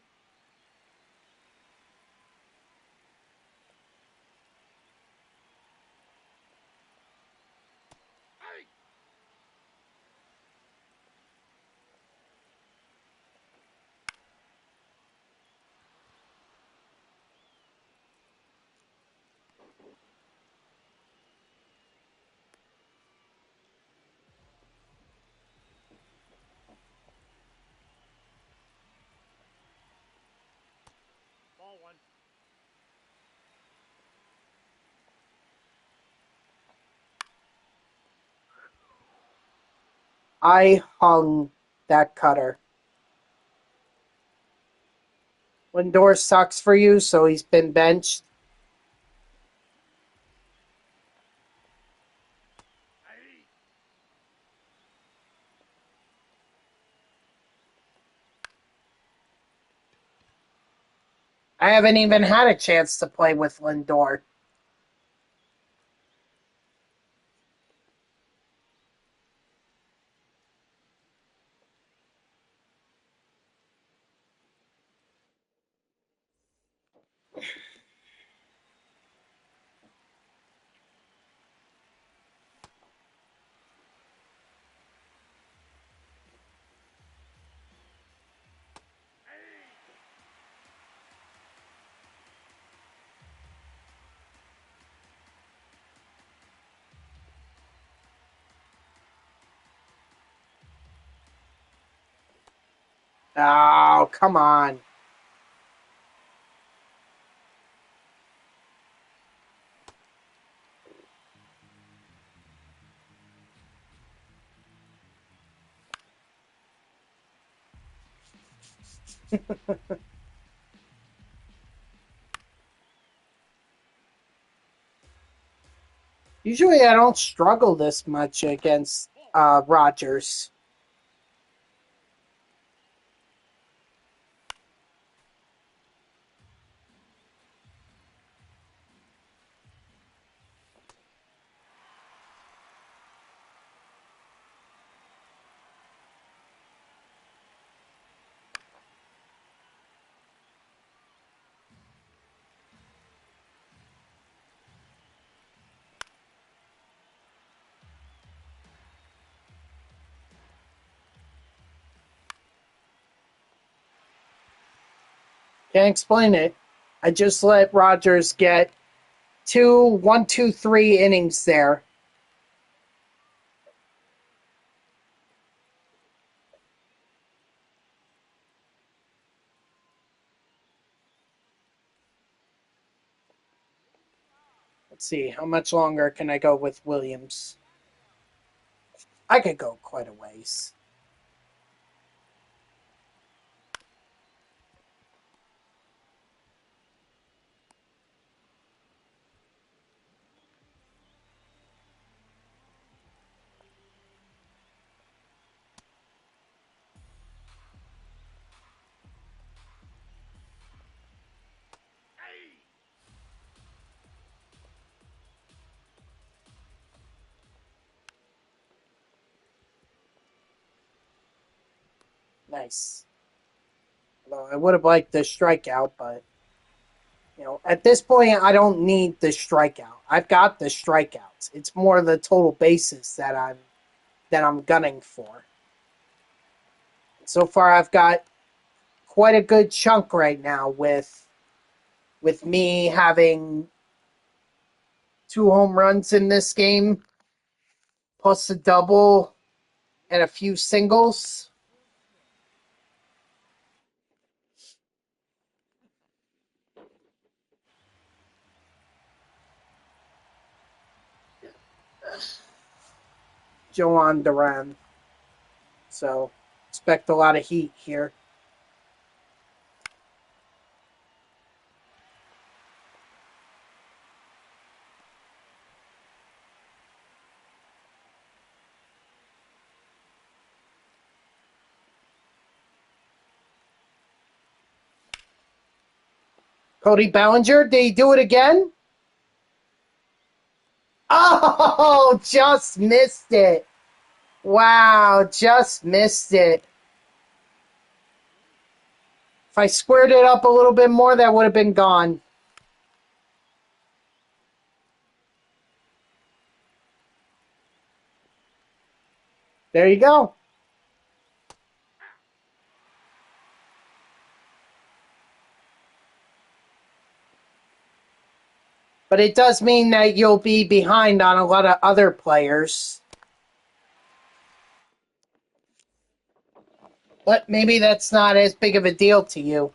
B: Hey! Ball one.
A: I hung that cutter. Lindor sucks for you, so he's been benched.
B: Hey!
A: I haven't even had a chance to play with Lindor. Oh, come on. Usually I don't struggle this much against Rogers. Can't explain it. I just let Rogers get 1, 2, 3 innings there. Let's see, how much longer can I go with Williams? I could go quite a ways. Nice. Although I would have liked the strikeout, but at this point, I don't need the strikeout. I've got the strikeouts. It's more the total bases that I'm gunning for. So far, I've got quite a good chunk right now with me having 2 home runs in this game, plus a double and a few singles. Joan Duran. So expect a lot of heat here. Cody Bellinger, did he do it again? Oh, just missed it. Wow, just missed it. If I squared it up a little bit more, that would have been gone. There you go. But it does mean that you'll be behind on a lot of other players. But maybe that's not as big of a deal to you.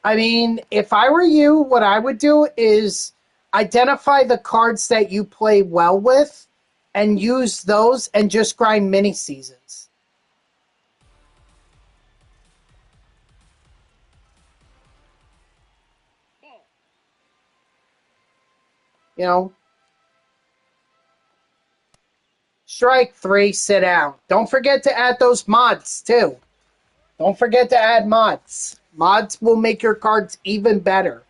A: I mean, if I were you, what I would do is identify the cards that you play well with and use those and just grind mini seasons. You know, strike 3, sit down. Don't forget to add those mods too. Don't forget to add mods. Mods will make your cards even better.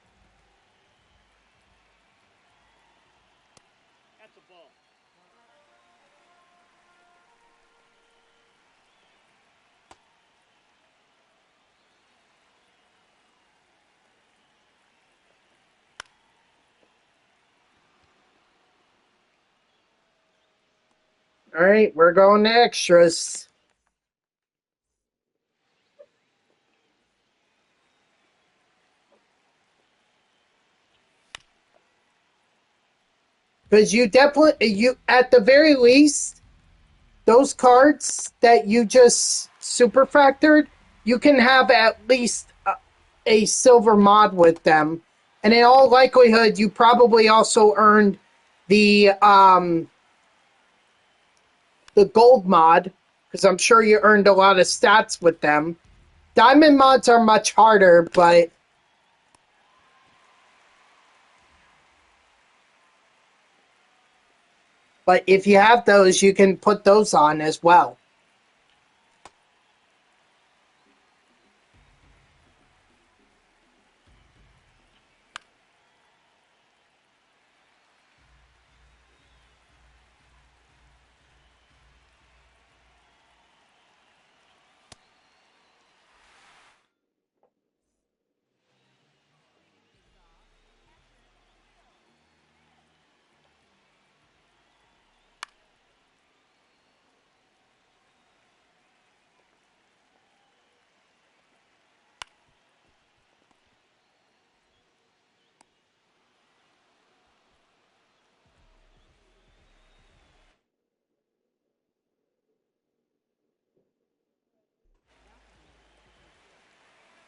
B: That's a ball.
A: All right, we're going to extras. Because you at the very least, those cards that you just super factored, you can have at least a silver mod with them. And in all likelihood, you probably also earned the the gold mod, because I'm sure you earned a lot of stats with them. Diamond mods are much harder, But if you have those, you can put those on as well.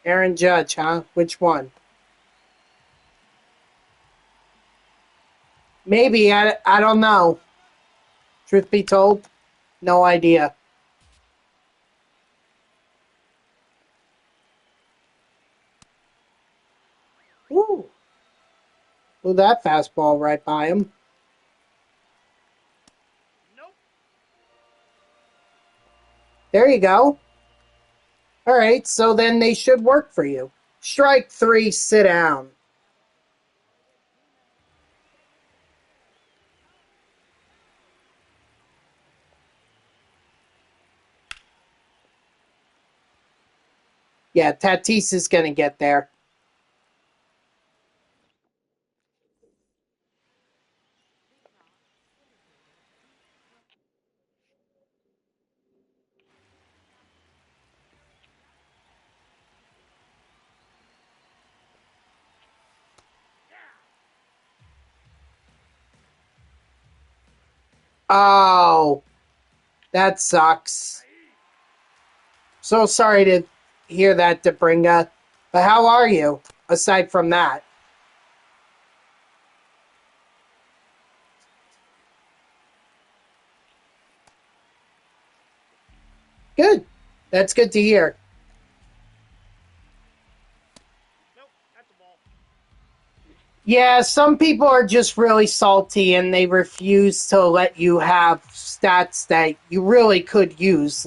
A: Aaron Judge, huh? Which one? Maybe. I don't know. Truth be told, no idea. Ooh. Blew that fastball right by him.
B: Nope.
A: There you go. All right, so then they should work for you. Strike three, sit down. Yeah, Tatis is going to get there. Oh, that sucks. So sorry to hear that, Debringa. But how are you, aside from that? Good. That's good to hear.
B: Nope. That's a ball.
A: Yeah, some people are just really salty and they refuse to let you have stats that you really could use,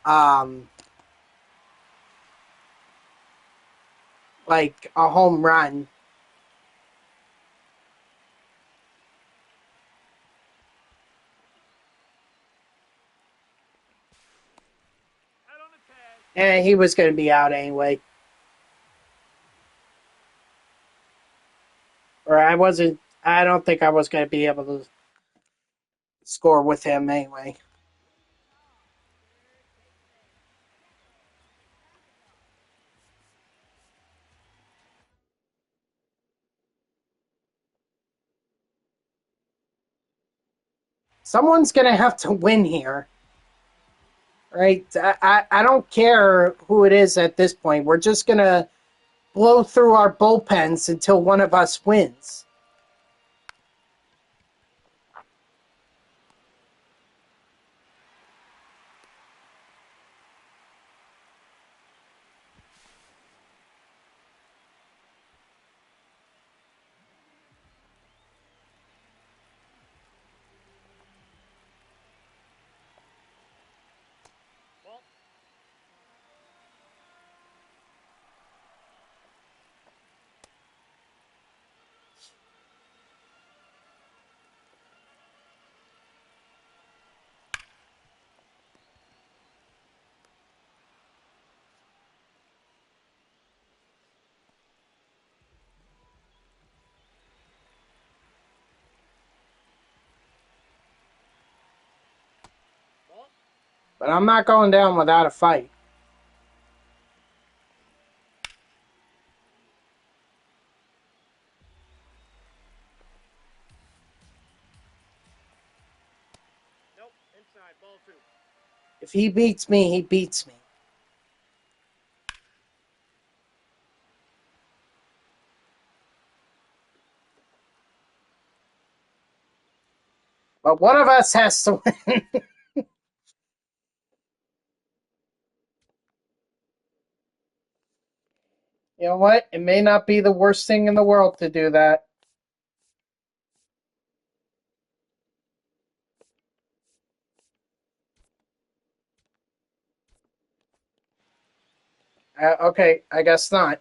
A: um, like a home run.
B: Out on the tag.
A: And he was going to be out anyway. Or I wasn't, I don't think I was going to be able to score with him anyway. Someone's going to have to win here. Right? I don't care who it is at this point. We're just going to blow through our bullpens until one of us wins.
B: Ball. Ball.
A: But I'm not going down without a fight.
B: Nope. Inside. Ball two.
A: If he beats me, he beats me. But one of us has to win. You know what? It may not be the worst thing in the world to do that. Okay, I guess not.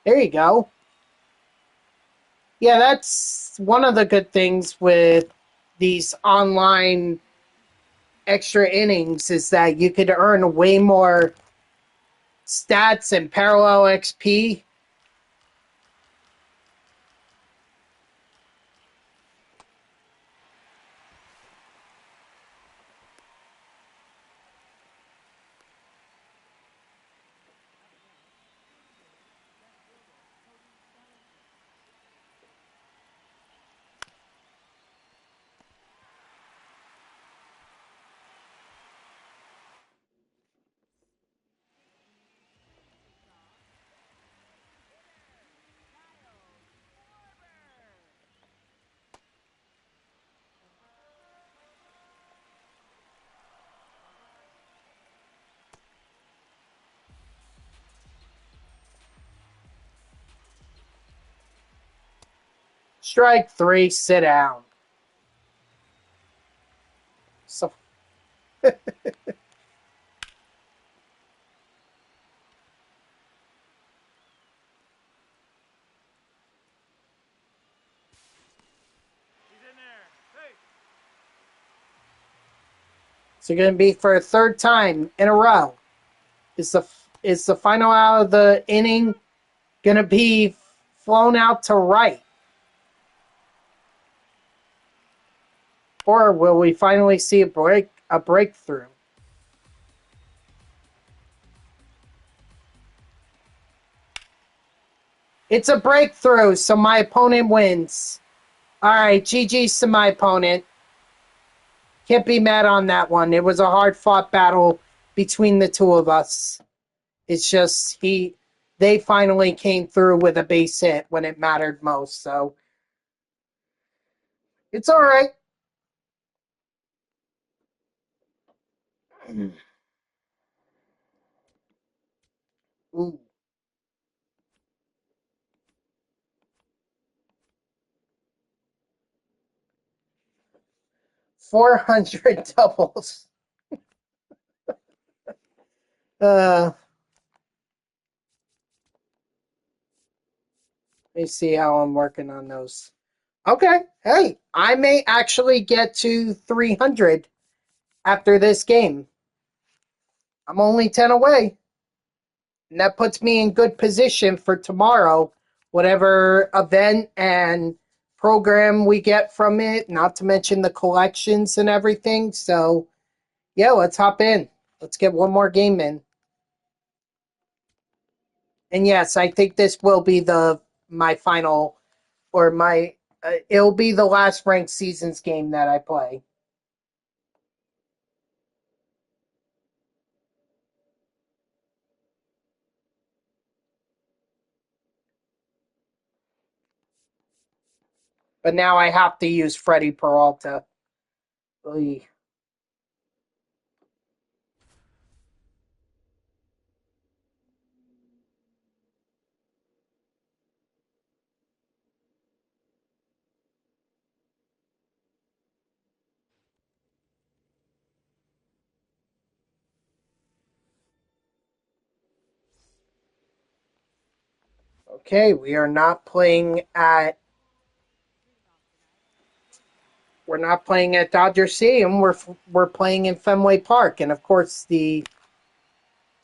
A: There you go. Yeah, that's one of the good things with these online extra innings is that you could earn way more stats and parallel XP. Strike three, sit down. So
B: He's in there. Hey.
A: it's going to be for a third time in a row. Is the final out of the inning going to be flown out to right? Or will we finally see a breakthrough? It's a breakthrough, so my opponent wins. All right, GG's to my opponent. Can't be mad on that one. It was a hard fought battle between the two of us. It's just they finally came through with a base hit when it mattered most. So it's all right. Ooh, 400 doubles. Let me see how I'm working on those. Okay, hey, I may actually get to 300 after this game. I'm only 10 away. And that puts me in good position for tomorrow, whatever event and program we get from it, not to mention the collections and everything. So, yeah, let's hop in. Let's get one more game in. And yes, I think this will be the my final or my it'll be the last ranked seasons game that I play. But now I have to use Freddie Peralta. Oy. Okay, we are not playing at we're not playing at Dodger Stadium. We're playing in Fenway Park, and of course the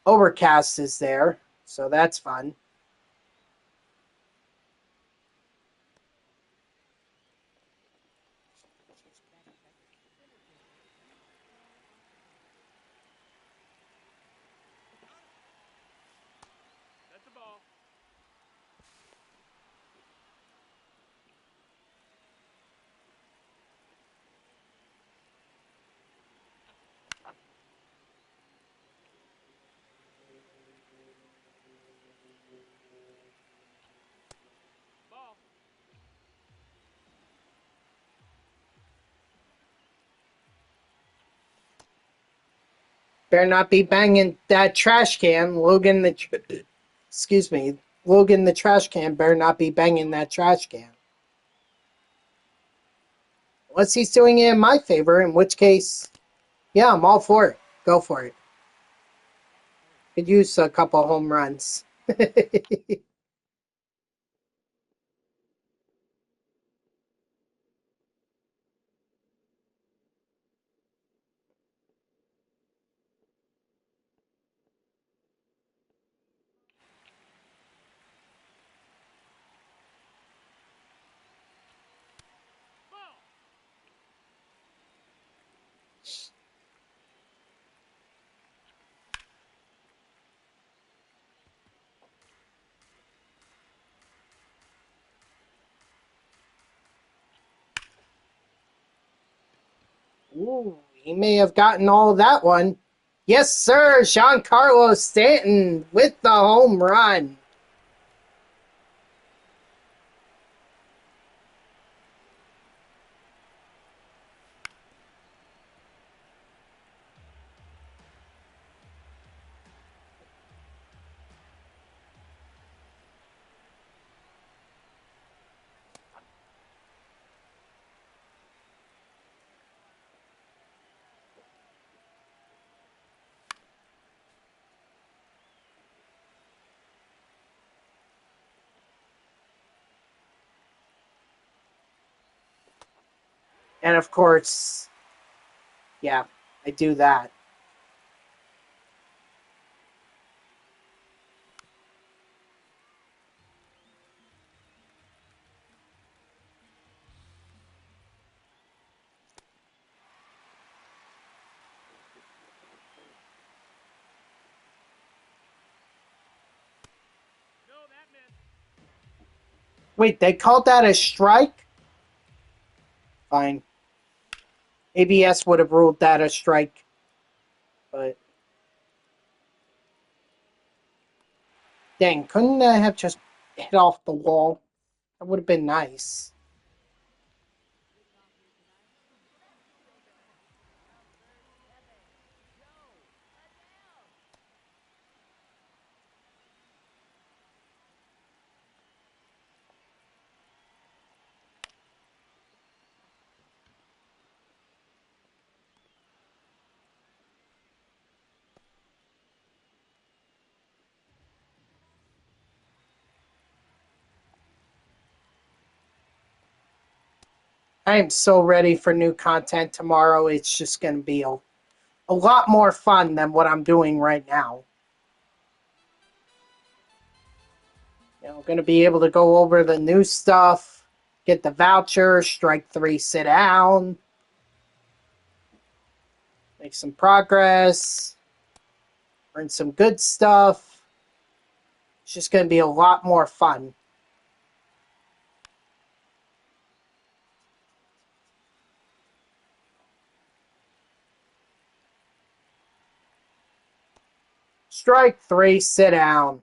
A: overcast is there, so that's fun.
B: That's the ball. Ball.
A: Better not be banging that trash can, Logan. Excuse me. Logan the trash can better not be banging that trash can. Unless he's doing it in my favor, in which case, yeah, I'm all for it. Go for it. Could use a couple home runs.
B: Ball.
A: Ooh, he may have gotten all of that one. Yes, sir. Giancarlo Stanton with the home run. And of course, yeah, I do that.
B: No, that missed.
A: Wait, they called that a strike? Fine. ABS would have ruled that a strike. But dang, couldn't I have just hit off the wall? That would have been nice. I am so ready for new content tomorrow. It's just going to be a lot more fun than what I'm doing right now. You know, going to be able to go over the new stuff, get the voucher, strike three, sit down, make some progress, earn some good stuff. It's just going to be a lot more fun. Strike three, sit down.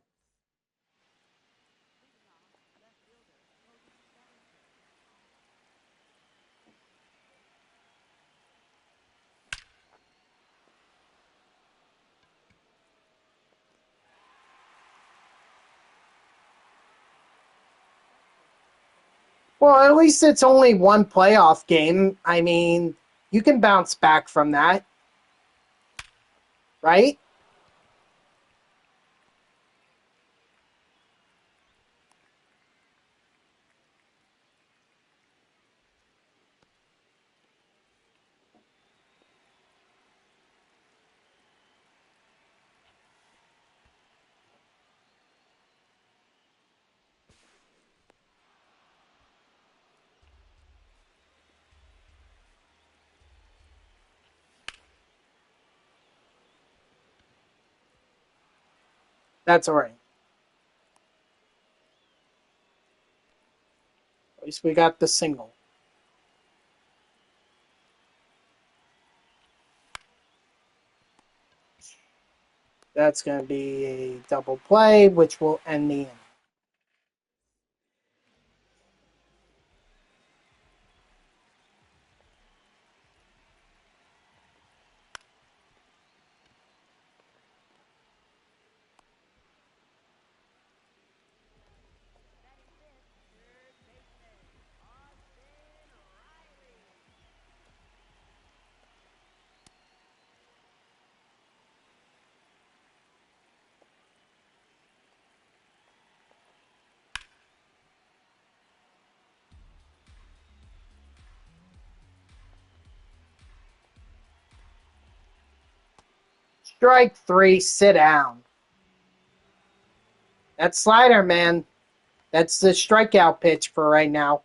A: Well, at least it's only one playoff game. I mean, you can bounce back from that, right? That's all right. At least we got the single. That's going to be a double play, which will end the inning. Strike three, sit down. That slider, man. That's the strikeout pitch for right now.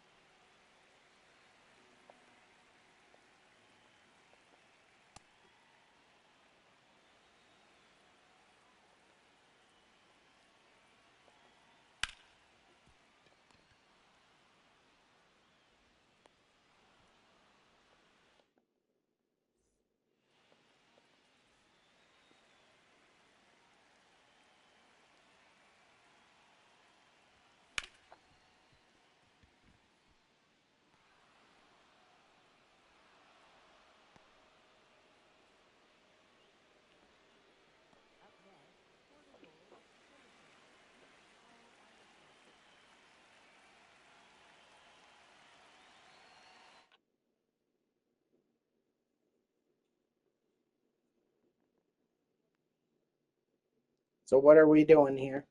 A: So what are we doing here?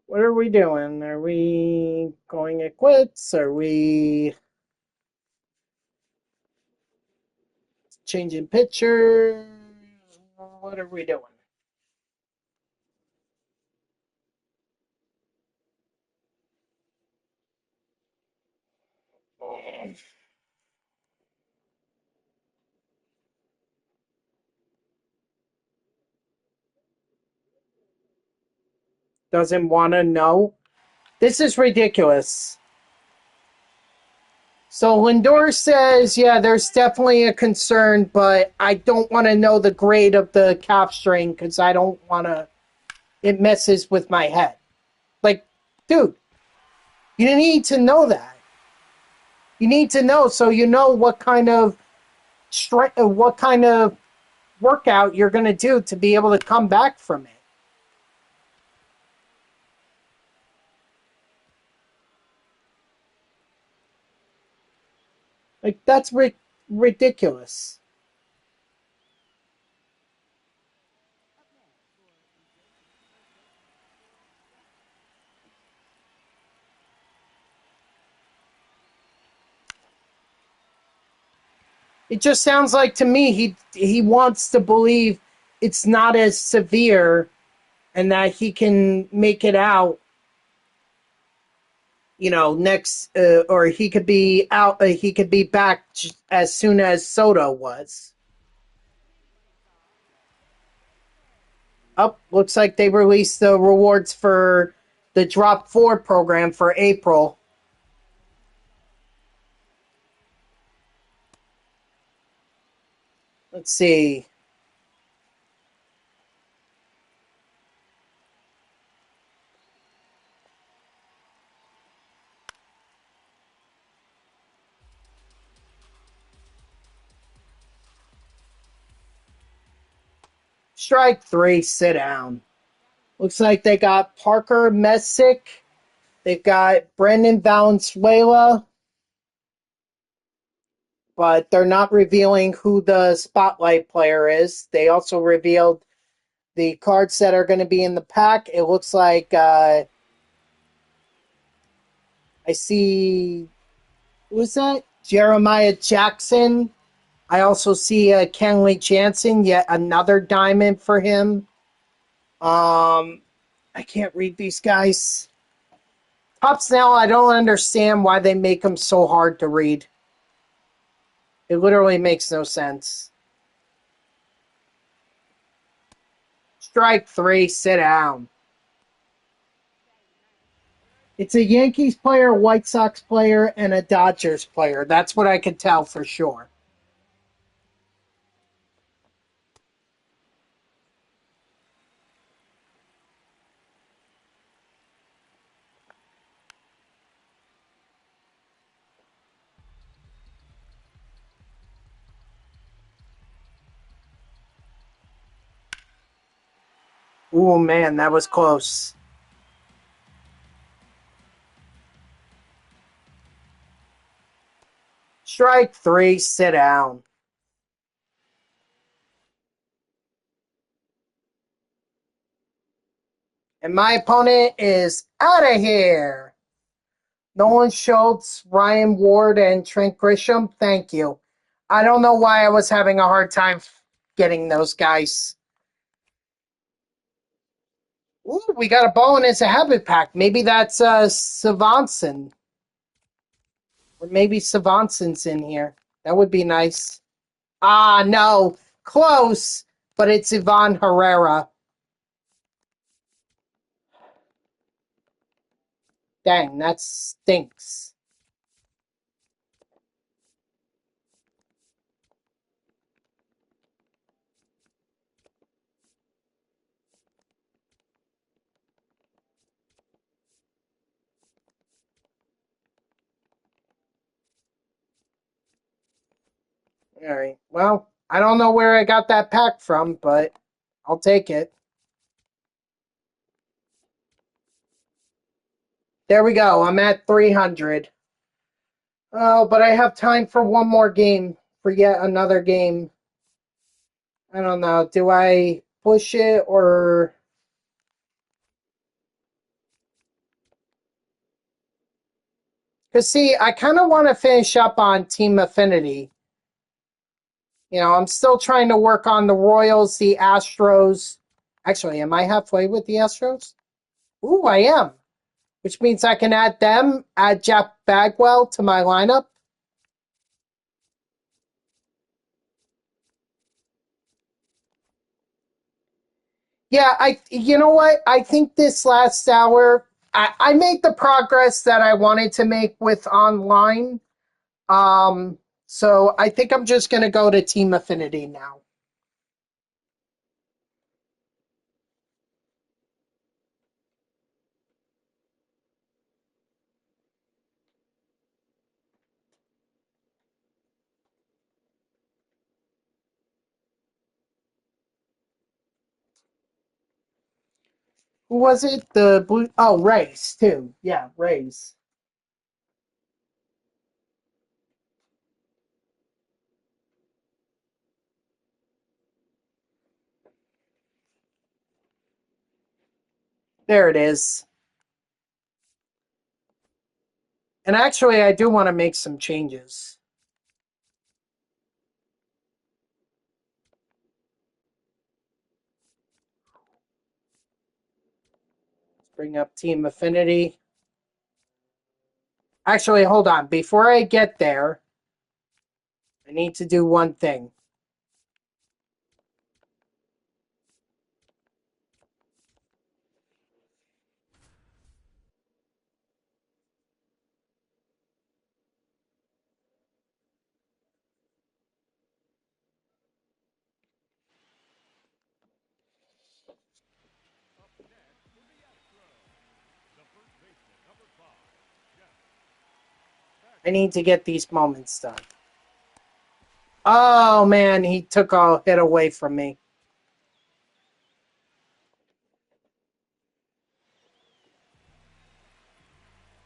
A: What are we doing? Are we going at quits? Are we changing pitchers? What are we doing? Doesn't want to know. This is ridiculous. So Lindor says, yeah, there's definitely a concern, but I don't want to know the grade of the calf strain because I don't want to, it messes with my head. Like, dude, you need to know that. You need to know so you know what kind of what kind of workout you're going to do to be able to come back from it. Like, that's ridiculous. It just sounds like to me he wants to believe it's not as severe and that he can make it out, next or he could be out he could be back as soon as Soto was. Looks like they released the rewards for the Drop 4 program for April. Let's see. Strike three, sit down. Looks like they got Parker Messick. They've got Brendan Valenzuela, but they're not revealing who the spotlight player is. They also revealed the cards that are going to be in the pack. It looks like I see, who's that? Jeremiah Jackson. I also see Kenley Jansen, yet another diamond for him. I can't read these guys. Top Snell, I don't understand why they make them so hard to read. It literally makes no sense. Strike three, sit down. It's a Yankees player, White Sox player, and a Dodgers player. That's what I could tell for sure. Ooh, man, that was close. Strike three, sit down. And my opponent is out of here. Nolan Schultz, Ryan Ward, and Trent Grisham, thank you. I don't know why I was having a hard time getting those guys. Ooh, we got a bonus, a habit pack. Maybe that's Savantson. Or maybe Savantson's in here. That would be nice. Ah, no. Close, but it's Ivan Herrera. Dang, that stinks. All right. Well, I don't know where I got that pack from, but I'll take it. There we go. I'm at 300. Oh, but I have time for one more game, for yet another game. I don't know. Do I push it or. Because, see, I kind of want to finish up on Team Affinity. I'm still trying to work on the Royals, the Astros. Actually, am I halfway with the Astros? Ooh, I am. Which means I can add Jeff Bagwell to my lineup. Yeah, you know what? I think this last hour, I made the progress that I wanted to make with online. Um, so I think I'm just going to go to Team Affinity now. Who was it? The Blue. Oh, Rays, too. Yeah, Rays. There it is. And actually, I do want to make some changes. Let's bring up Team Affinity. Actually, hold on. Before I get there, I need to do one thing.
B: Up next for the Astros, the first baseman, number 5, Jeff
A: I
B: Bagwell.
A: need to get these moments done. Oh, man, he took a hit away from me.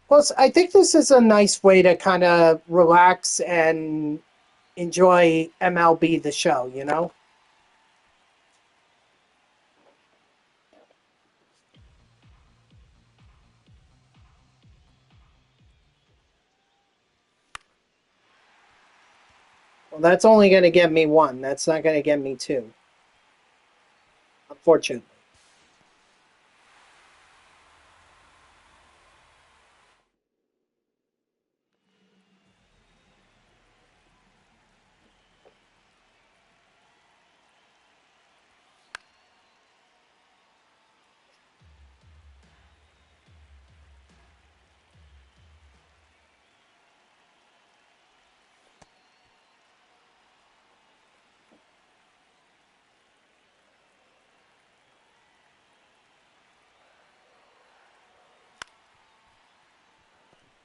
A: Plus, I think this is a nice way to kind of relax and enjoy MLB the show, you know? Well, that's only going to get me one. That's not going to get me two, unfortunately.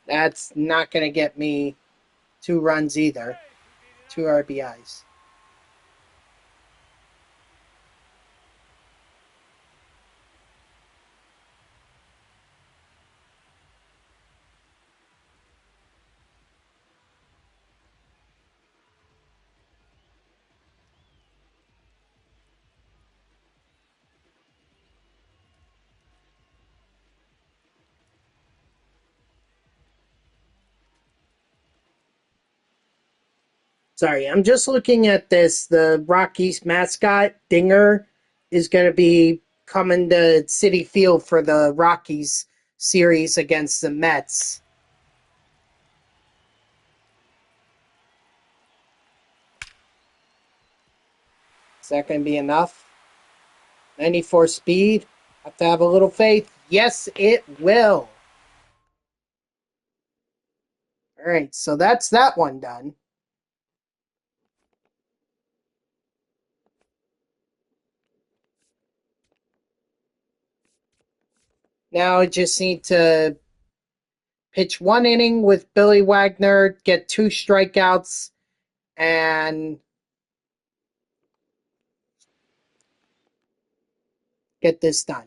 A: That's not going to get me two runs either,
B: Base is being
A: two
B: out.
A: RBIs. Sorry, I'm just looking at this. The Rockies mascot, Dinger, is going to be coming to Citi Field for the Rockies series against the Mets. Is that going to be enough? 94 speed? Have to have a little faith. Yes, it will. All right, so that's that one done. Now I just need to pitch one inning with Billy Wagner, get 2 strikeouts, and get this done.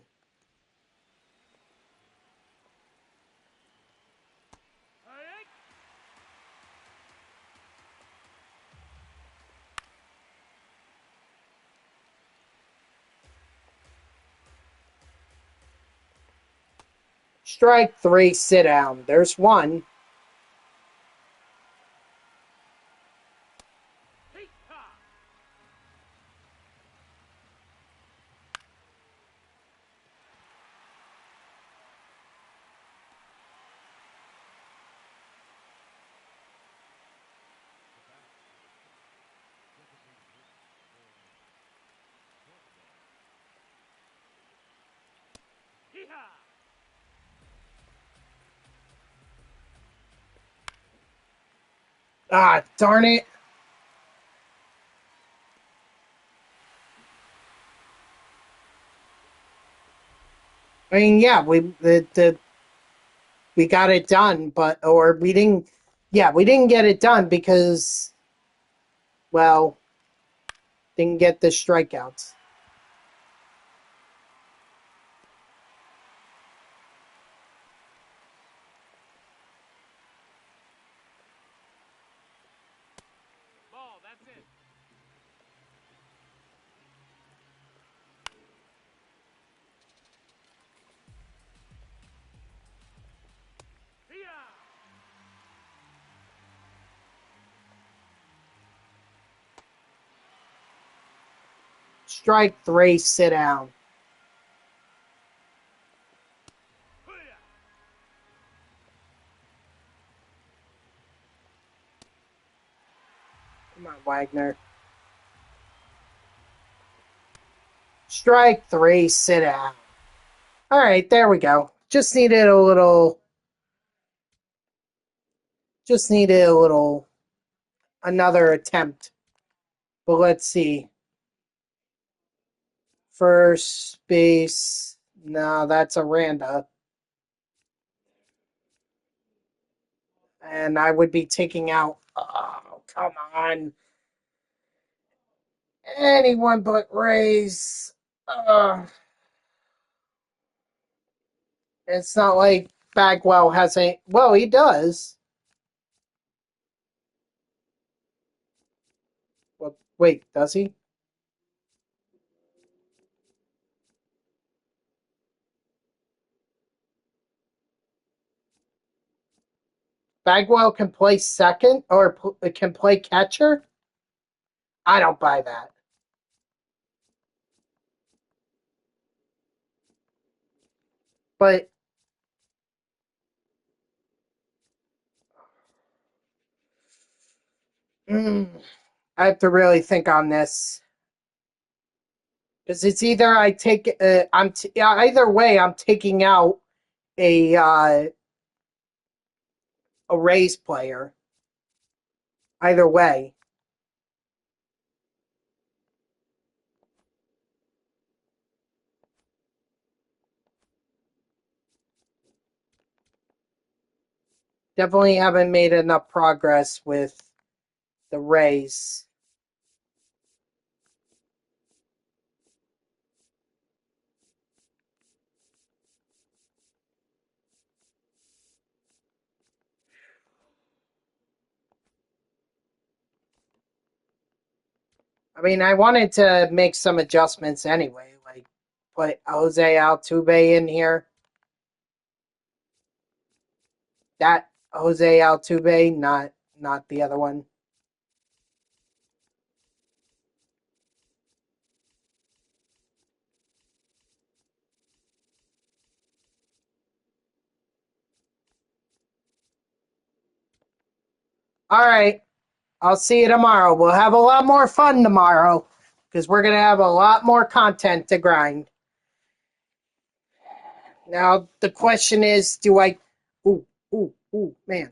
A: Strike 3, sit down. There's one. Ah, darn it. I mean, yeah, we got it done, but or we didn't. Yeah, we didn't get it done because, well, didn't get the strikeouts. Strike 3, sit down. Come on, Wagner. Strike 3, sit down. All right, there we go. Just needed a little, another attempt. But let's see. First base. No, that's a Randa. And I would be taking out. Oh, come on. Anyone but Rays. It's not like Bagwell has a. Well, he does. Well, wait, does he? Bagwell can play second or can play catcher? I don't buy that. But mm, I have to really think on this because it's either I take either way I'm taking out a a Rays player. Either way, definitely haven't made enough progress with the Rays. I mean, I wanted to make some adjustments anyway, like put Jose Altuve in here. That Jose Altuve, not the other one. All right. I'll see you tomorrow. We'll have a lot more fun tomorrow because we're going to have a lot more content to grind. Now, the question is, do I. Ooh, man.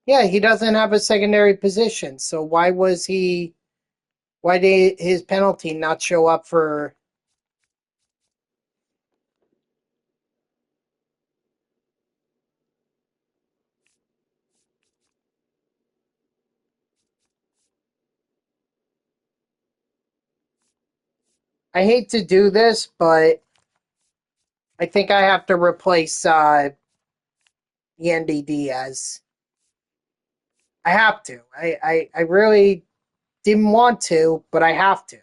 A: Yeah, he doesn't have a secondary position. So why was he. Why did his penalty not show up for. I hate to do this, but I think I have to replace Yandy Diaz. I have to. I really didn't want to, but I have to.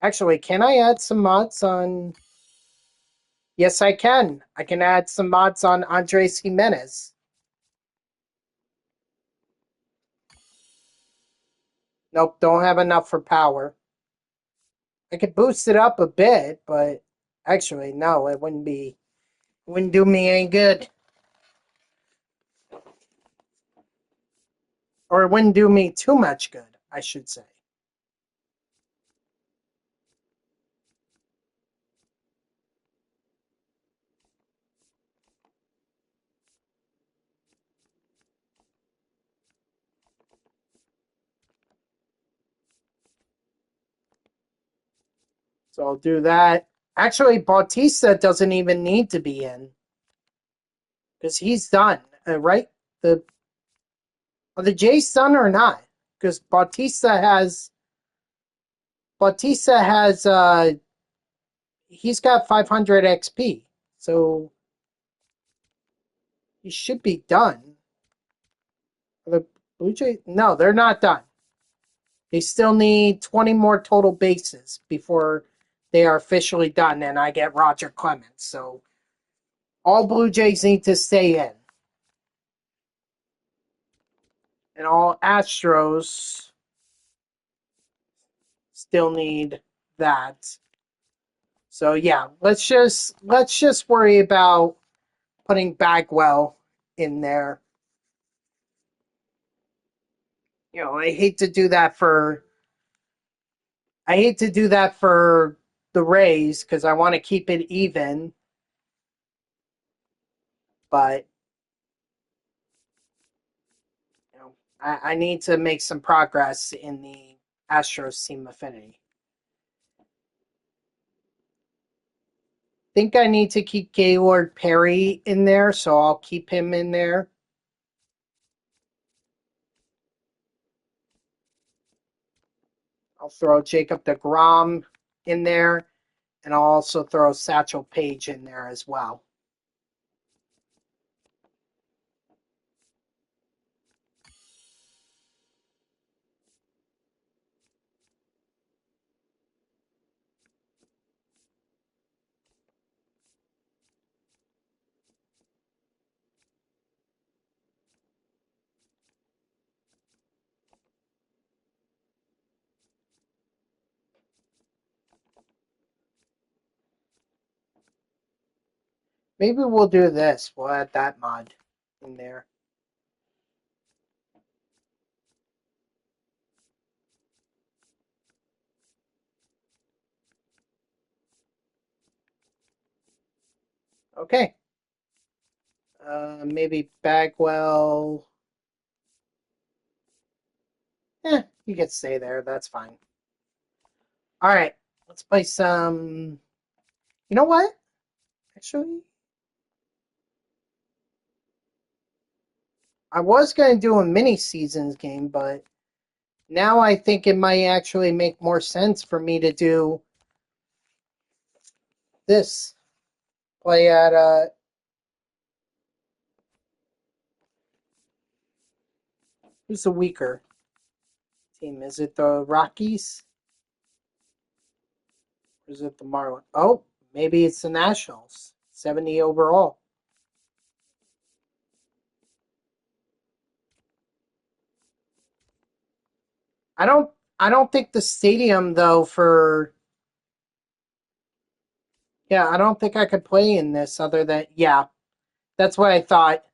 A: Actually, can I add some mods on? Yes, I can. I can add some mods on Andres Jimenez. Nope, don't have enough for power. I could boost it up a bit, but actually, no, it wouldn't be. It wouldn't do me any good, or it wouldn't do me too much good, I should say. So I'll do that. Actually, Bautista doesn't even need to be in because he's done, right? The Are the Jays done or not? Because Bautista has he's got 500 XP, so he should be done. The Blue Jays, no, they're not done. They still need 20 more total bases before they are officially done, and I get Roger Clemens. So all Blue Jays need to stay in, and all Astros still need that. So yeah, let's just worry about putting Bagwell in there. I hate to do that for the Rays because I want to keep it even, but I need to make some progress in the Astros Team Affinity. Think I need to keep Gaylord Perry in there, so I'll keep him in there. I'll throw Jacob deGrom in there, and I'll also throw Satchel Paige in there as well. Maybe we'll do this. We'll add that mod in there. Okay. Maybe Bagwell. You can stay there. That's fine. All right. Let's play some. You know what? Actually, I was going to do a mini seasons game, but now I think it might actually make more sense for me to do this. Play at who's the weaker team? Is it the Rockies? Or is it the Marlins? Oh, maybe it's the Nationals. 70 overall. I don't think the stadium though for Yeah, I don't think I could play in this other than, yeah, that's what I thought.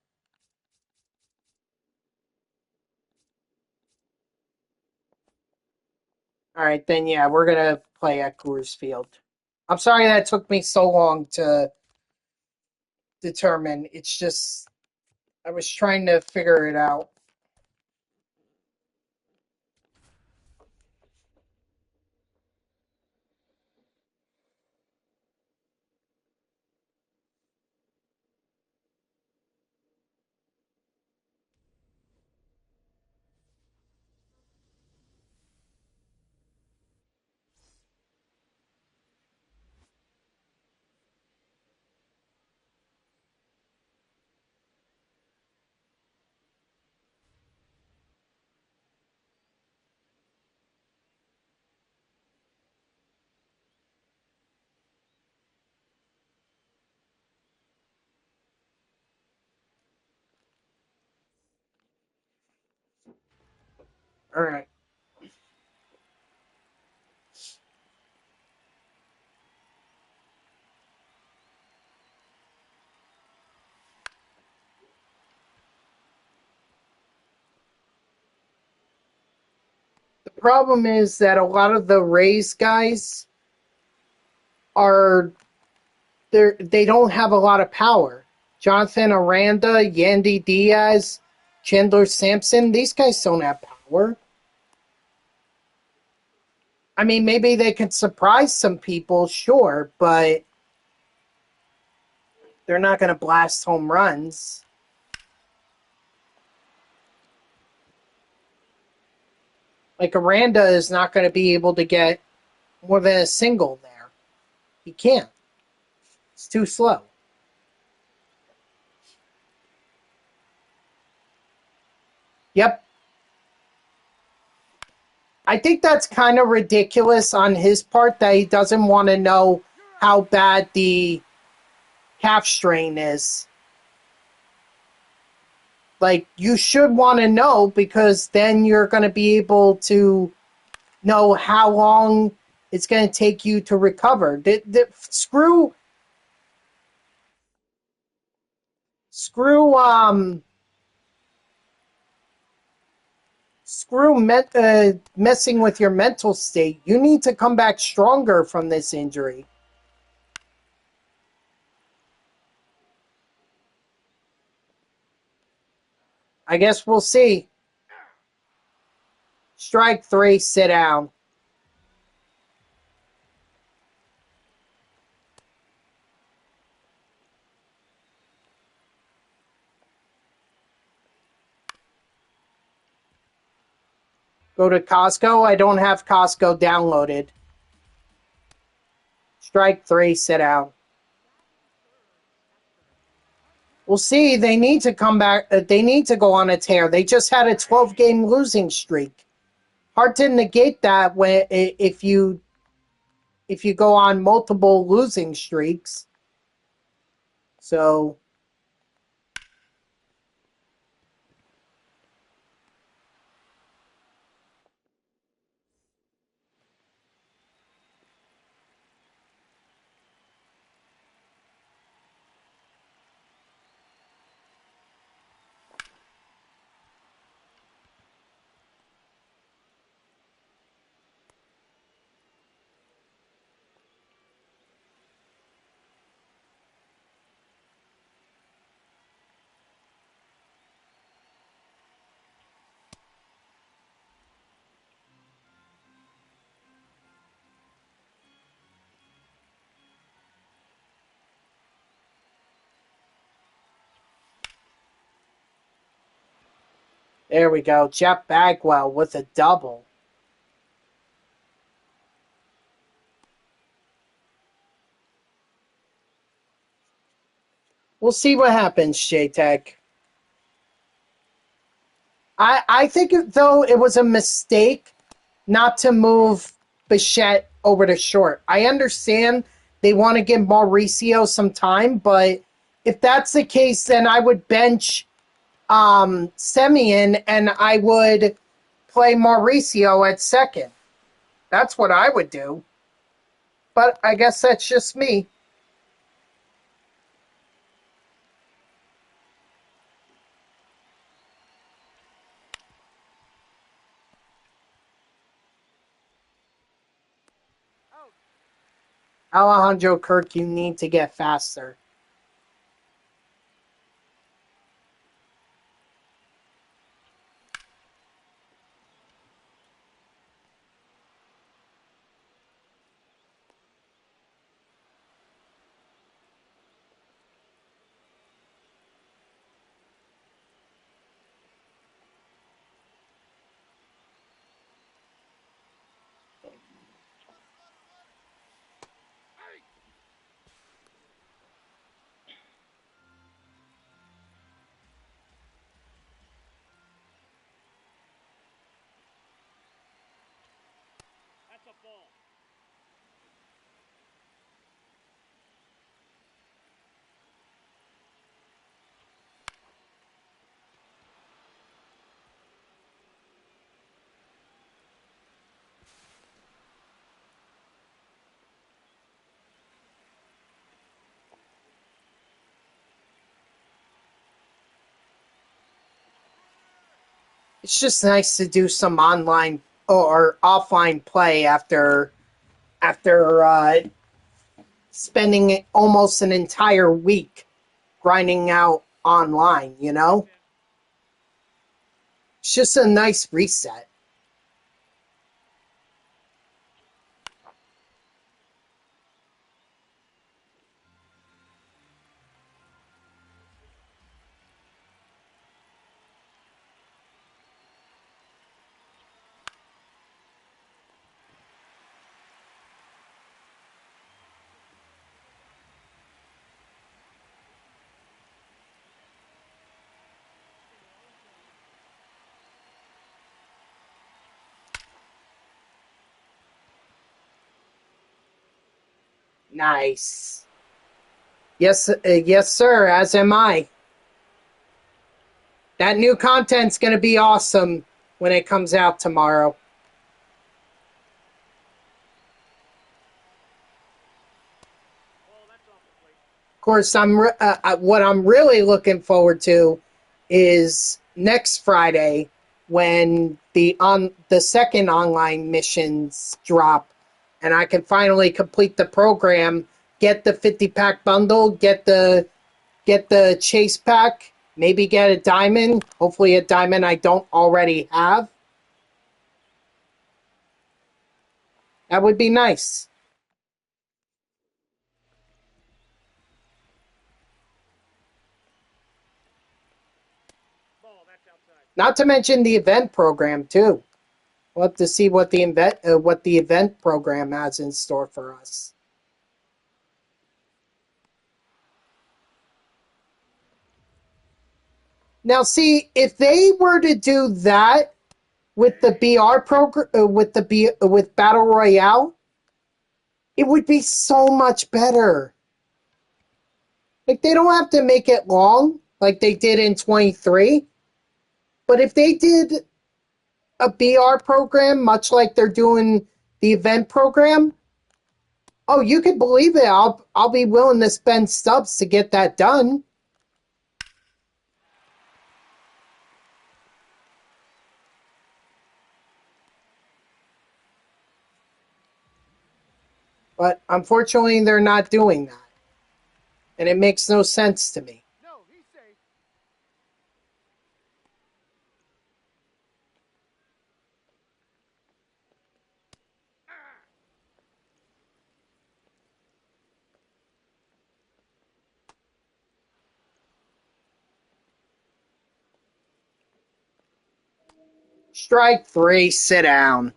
A: All right, then yeah, we're gonna play at Coors Field. I'm sorry that took me so long to determine. It's just I was trying to figure it out. All right. The problem is that a lot of the Rays guys are they don't have a lot of power. Jonathan Aranda, Yandy Diaz, Chandler Sampson, these guys don't have power. I mean, maybe they could surprise some people, sure, but they're not going to blast home runs. Like Aranda is not going to be able to get more than a single there. He can't. It's too slow. Yep. I think that's kind of ridiculous on his part that he doesn't want to know how bad the calf strain is. Like, you should want to know because then you're going to be able to know how long it's going to take you to recover. Screw, messing with your mental state. You need to come back stronger from this injury. I guess we'll see. Strike three, sit down. Go to Costco. I don't have Costco downloaded. Strike three, sit down. We'll see. They need to come back. They need to go on a tear. They just had a 12-game losing streak. Hard to negate that when if you go on multiple losing streaks. So there we go. Jeff Bagwell with a double. We'll see what happens, J-Tech. I think, though, it was a mistake not to move Bichette over to short. I understand they want to give Mauricio some time, but if that's the case, then I would bench Semien and I would play Mauricio at second. That's what I would do. But I guess that's just me. Alejandro Kirk, you need to get faster.
B: That's a ball.
A: It's just nice to do some online or offline play after spending almost an entire week grinding out online, you know? It's just a nice reset. Nice. Yes, sir, as am I. That new content's going to be awesome when it comes out tomorrow.
B: Ball, that's off the plate.
A: Of course, what I'm really looking forward to is next Friday when the second online missions drop, and I can finally complete the program, get the 50-pack bundle, get the chase pack, maybe get a diamond. Hopefully, a diamond I don't already have. That would be nice.
B: Ball, that's outside.
A: Not to mention the event program too. We'll have to see what the event program has in store for us. Now, see if they were to do that with the BR program, with Battle Royale, it would be so much better. Like they don't have to make it long, like they did in 23. But if they did a BR program, much like they're doing the event program, oh, you can believe it. I'll be willing to spend stubs to get that done. But unfortunately, they're not doing that. And it makes no sense to me.
B: No, he's safe.
A: Strike three, sit down.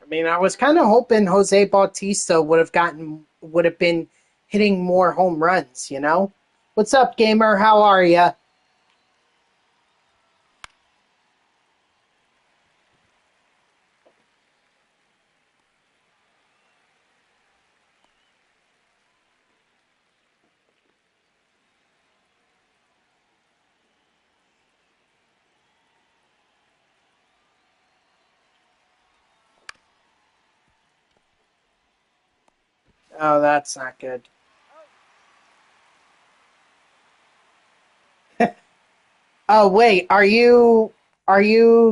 A: I mean, I was kind of hoping Jose Bautista would have gotten would have been hitting more home runs, you know? What's up, gamer? How are ya? Oh, that's not good. Oh, wait, are you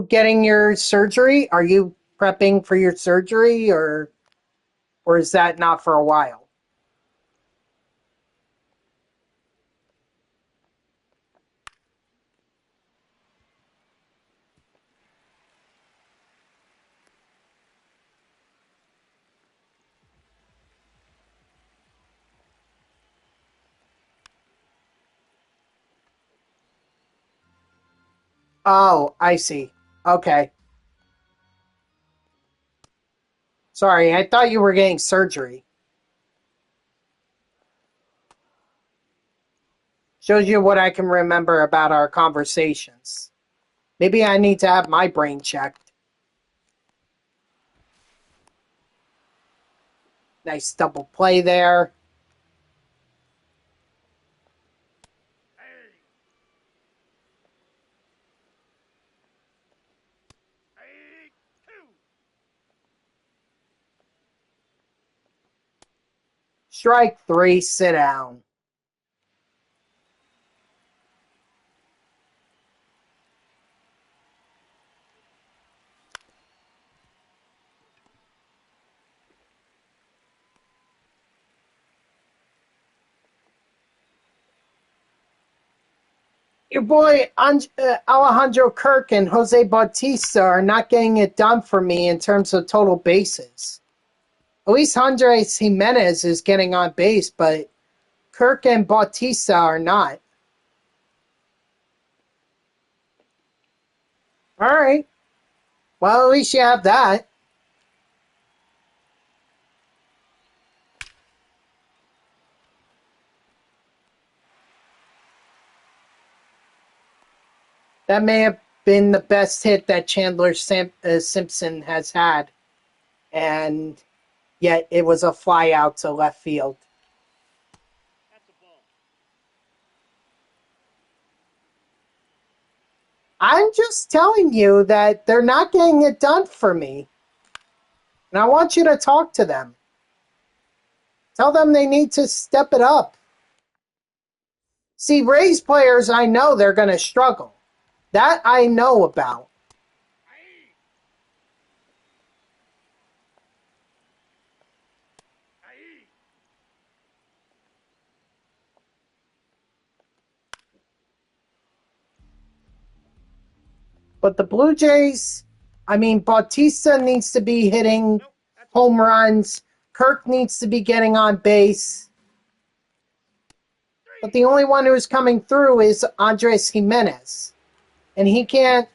A: getting your surgery? Are you prepping for your surgery or is that not for a while? Oh, I see. Okay. Sorry, I thought you were getting surgery. Shows you what I can remember about our conversations. Maybe I need to have my brain checked. Nice double play there. Strike three, sit down. Your boy Alejandro Kirk and Jose Bautista are not getting it done for me in terms of total bases. At least Andres Jimenez is getting on base, but Kirk and Bautista are not. All right. Well, at least you have that. That may have been the best hit that Chandler Simpson has had, and yet it was a fly out to left field. I'm just telling you that they're not getting it done for me, and I want you to talk to them. Tell them they need to step it up. See, Rays players, I know they're going to struggle. That I know about. But the Blue Jays, I mean, Bautista needs to be hitting home runs. Kirk needs to be getting on base. But the only one who's coming through is Andres Jimenez. And he can't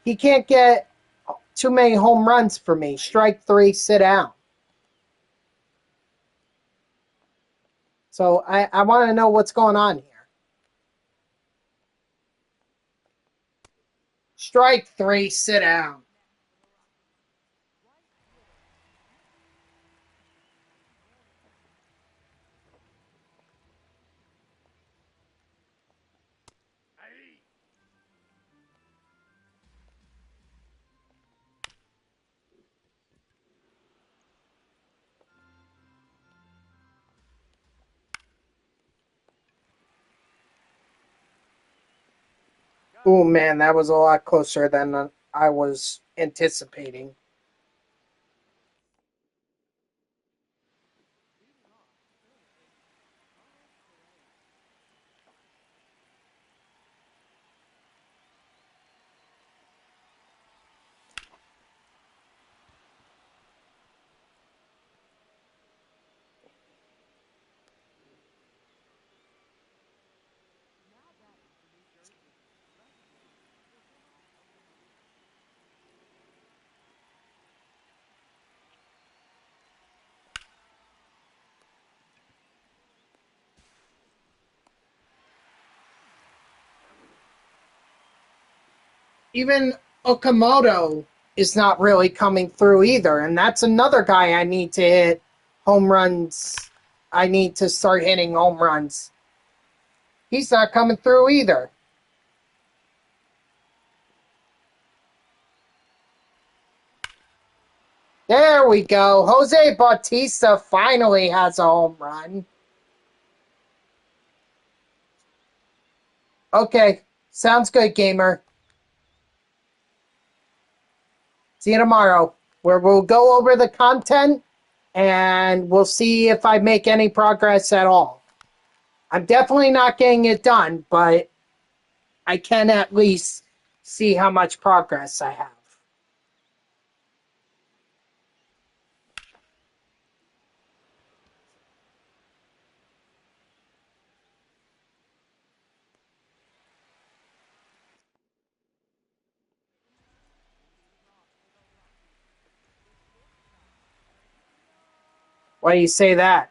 A: get too many home runs for me. Strike three, sit down. So I want to know what's going on here. Strike three, sit down. Oh man, that was a lot closer than I was anticipating. Even Okamoto is not really coming through either, and that's another guy I need to hit home runs. I need to start hitting home runs. He's not coming through either. There we go. Jose Bautista finally has a home run. Okay, sounds good, gamer. See you tomorrow, where we'll go over the content and we'll see if I make any progress at all. I'm definitely not getting it done, but I can at least see how much progress I have. Why do you say that?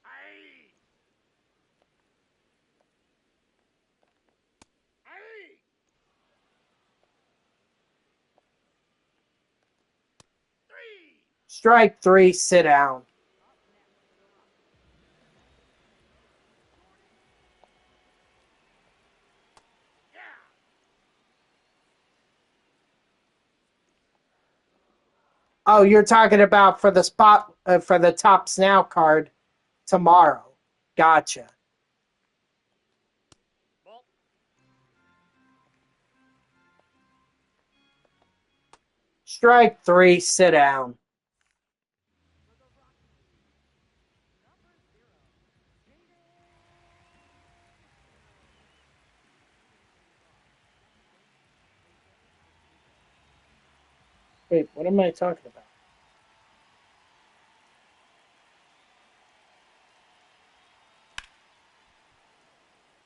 B: Aye! Aye! Three!
A: Strike three, sit down.
B: Yeah!
A: Oh, you're talking about for the spot for the Tops Now card tomorrow. Gotcha.
B: Ball.
A: Strike three, sit down. Wait, what am I talking about?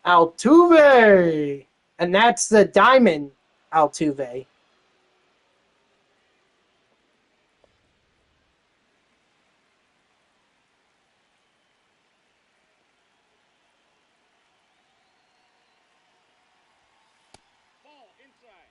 A: Altuve! And that's the diamond Altuve.
B: Ball inside.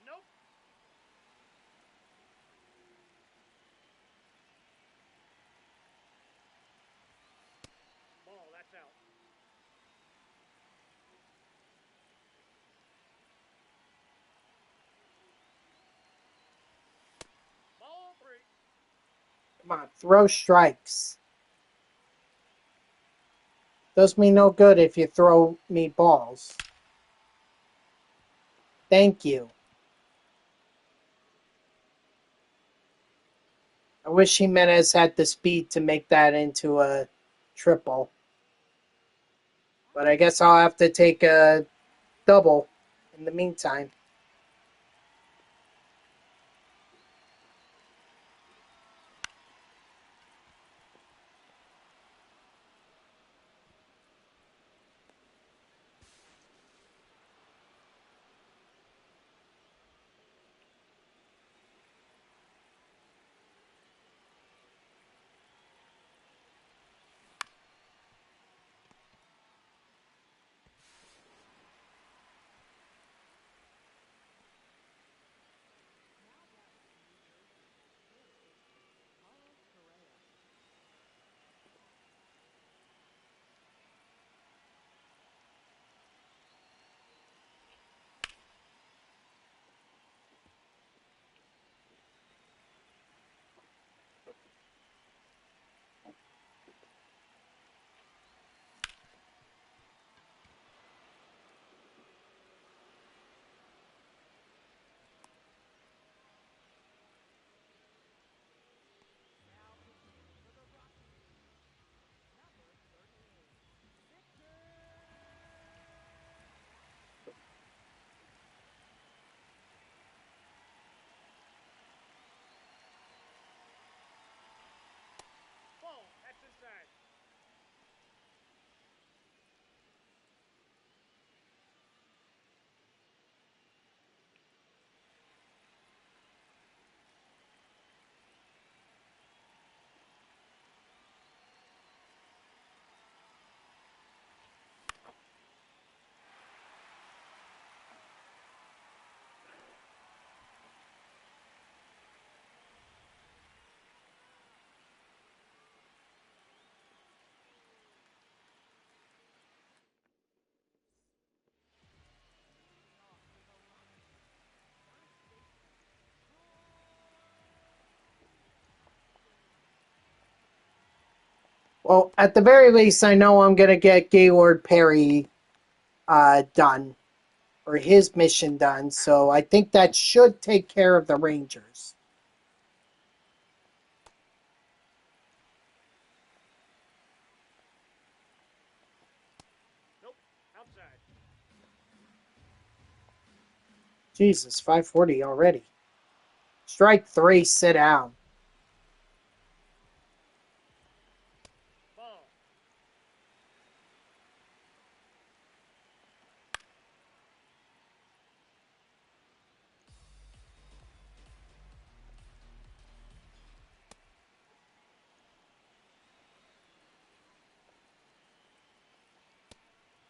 B: Nope. Ball, that's out. Ball three.
A: Come on, throw strikes. Does me no good if you throw me balls. Thank you. I wish Jimenez had the speed to make that into a triple. But I guess I'll have to take a double in the meantime. Well, at the very least, I know I'm going to get Gaylord Perry done, or his mission done, so I think that should take care of the Rangers.
B: Nope. Outside.
A: Jesus, 540 already. Strike 3, sit down.
B: Ball.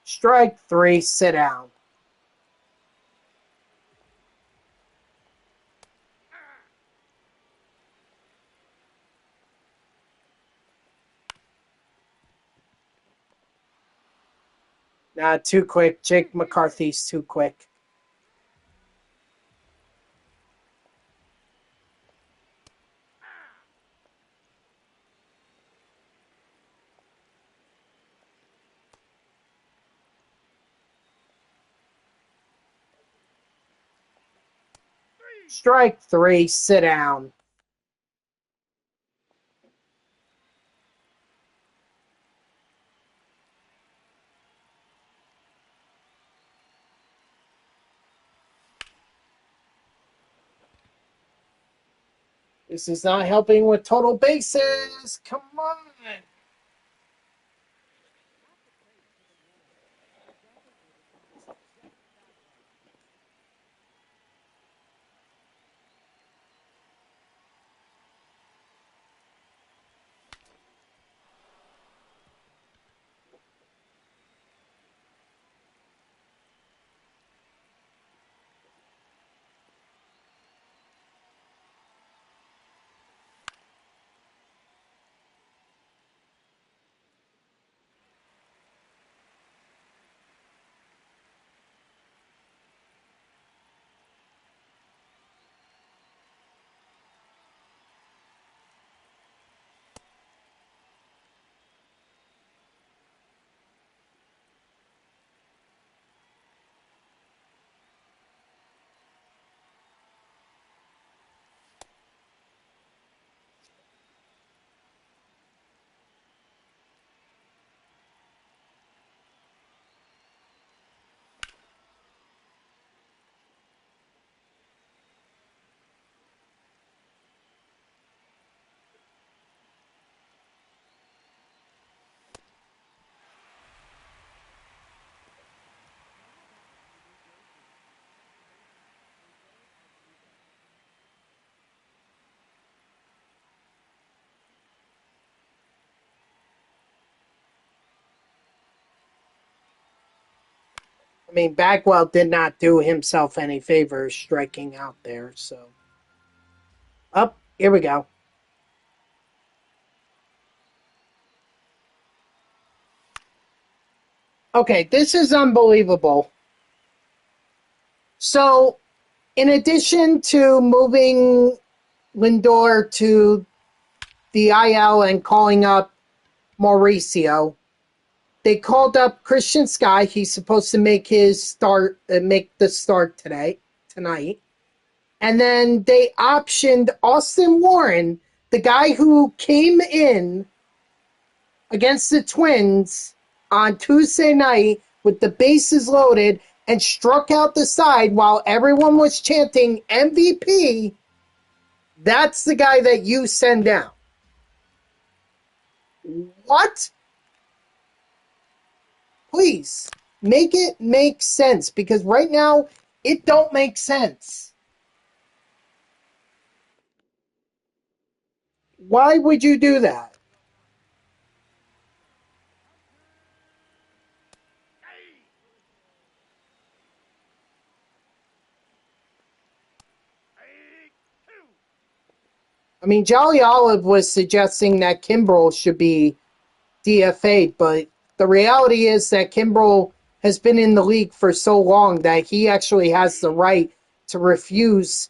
A: Strike 3, sit down. Nah, too quick. Jake McCarthy's too quick. Strike 3, sit down. This is not helping with total bases. Come on. I mean, Bagwell did not do himself any favors striking out there, so. Up, here we go. Okay, this is unbelievable. So, in addition to moving Lindor to the IL and calling up Mauricio, they called up Christian Sky. He's supposed to make make the start tonight. And then they optioned Austin Warren, the guy who came in against the Twins on Tuesday night with the bases loaded and struck out the side while everyone was chanting MVP. That's the guy that you send down. What? Please make it make sense, because right now it don't make sense. Why would you do that? I mean, Jolly Olive was suggesting that Kimbrel should be DFA'd, but the reality is that Kimbrel has been in the league for so long that he actually has the right to refuse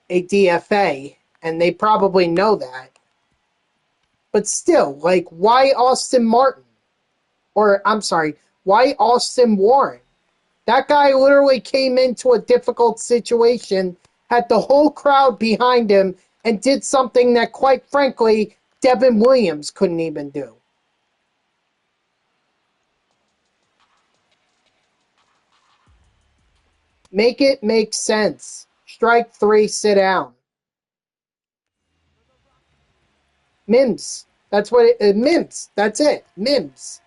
A: a DFA, and they probably know that. But still, like, why Austin Martin? Or, I'm sorry, why Austin Warren? That guy literally came into a difficult situation, had the whole crowd behind him, and did something that, quite frankly, Devin Williams couldn't even do. Make it make sense. Strike three, sit down. Mims. That's what it, Mims. That's it. Mims.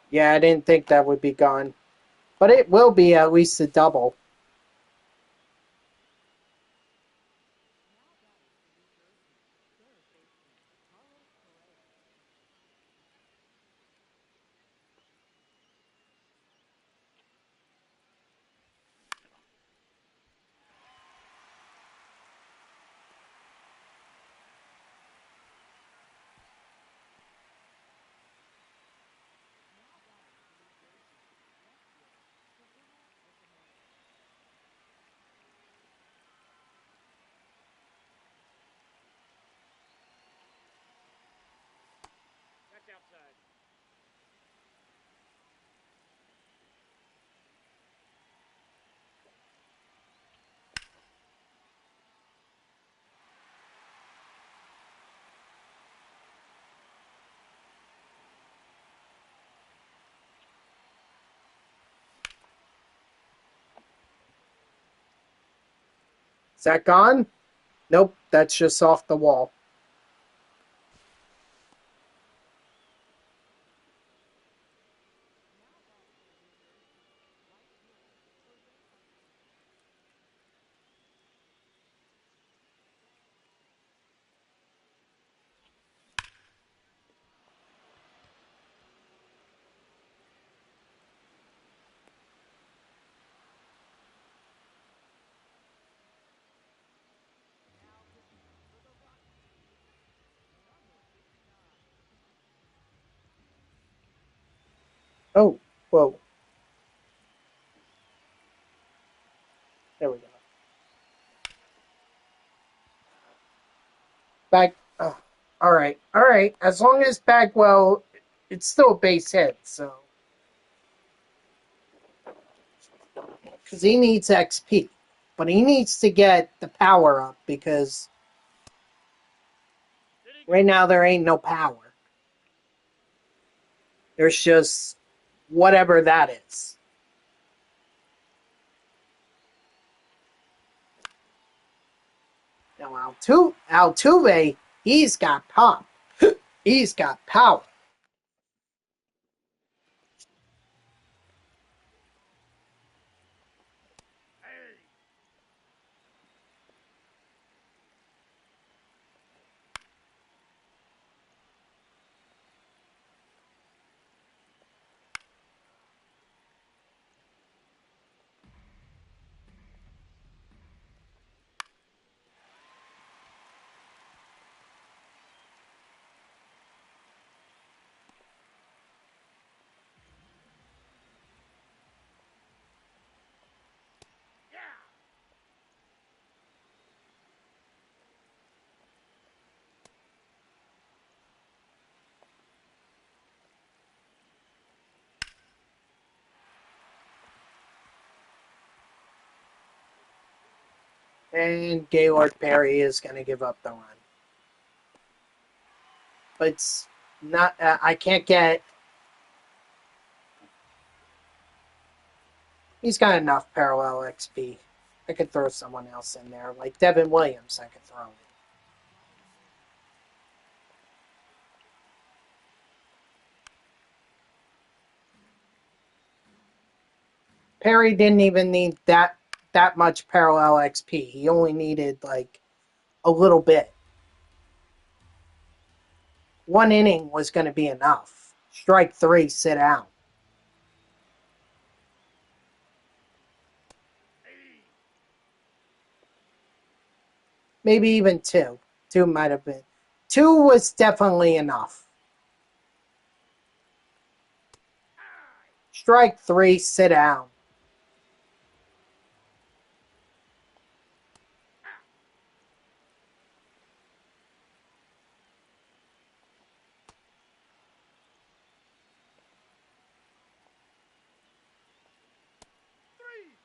A: Yeah, I didn't think that would be gone. But it will be at least a double.
B: That's outside.
A: Is that gone? Nope, that's just off the wall. Oh, whoa. There we go. Back. Oh, all right, all right. As long as Bagwell, it's still a base hit, so because he needs XP, but he needs to get the power up because right now there ain't no power. There's just whatever that is. Now Altuve, he's got pop. He's got power. And Gaylord Perry is going to give up the run. But it's not. I can't get He's got enough parallel XP. I could throw someone else in there, like Devin Williams. I could throw in. Perry didn't even need that much parallel XP. He only needed like a little bit. One inning was going to be enough. Strike 3, sit down. Maybe even 2. 2 might have been. 2 was definitely enough. Strike 3, sit down.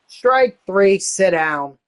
A: Strike 3, sit down.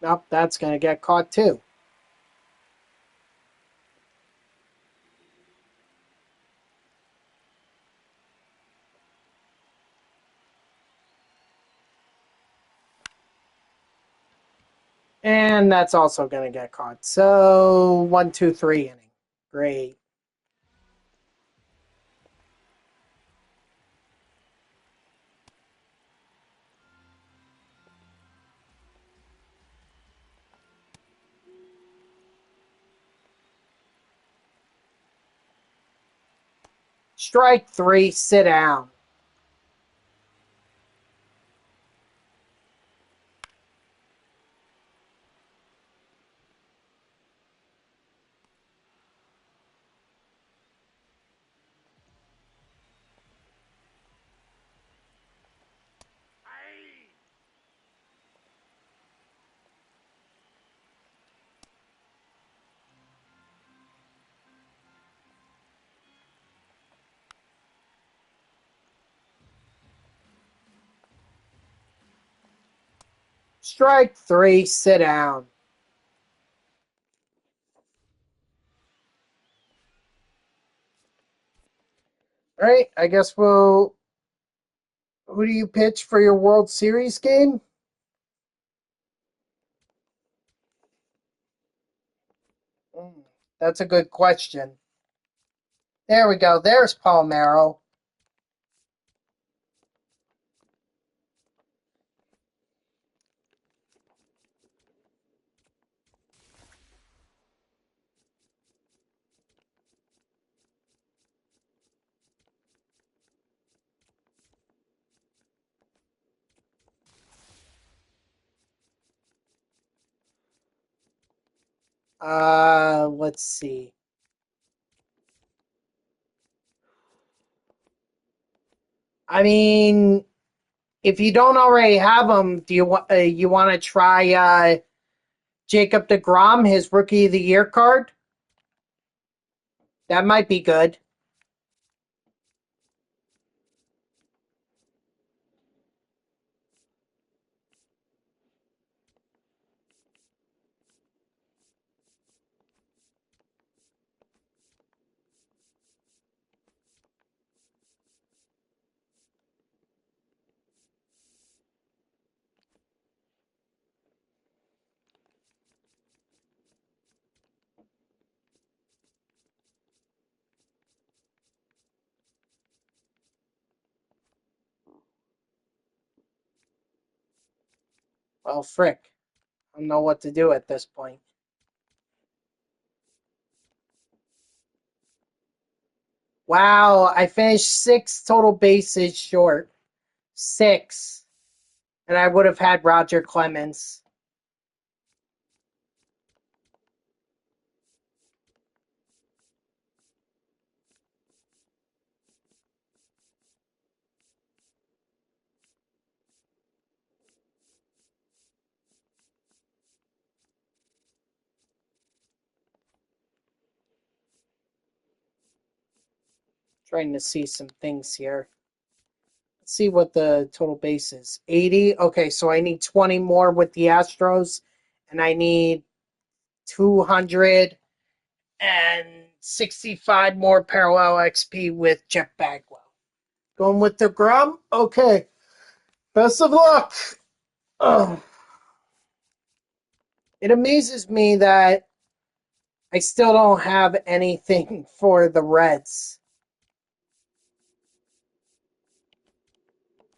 A: Nope, that's going to get caught too. And that's also going to get caught. So 1, 2, 3 inning. Great. Strike 3, sit down. Strike 3, sit down. All right, I guess we'll. Who do you pitch for your World Series game? That's a good question. There we go. There's Palmero. Let's see. I mean, if you don't already have him, do you want to try Jacob DeGrom, his Rookie of the Year card? That might be good. Well, frick. I don't know what to do at this point. Wow, I finished 6 total bases short. 6. And I would have had Roger Clemens. Trying to see some things here. Let's see what the total base is. 80. Okay, so I need 20 more with the Astros, and I need 265 more parallel XP with Jeff Bagwell. Going with the Grum? Okay. Best of luck. Oh. It amazes me that I still don't have anything for the Reds.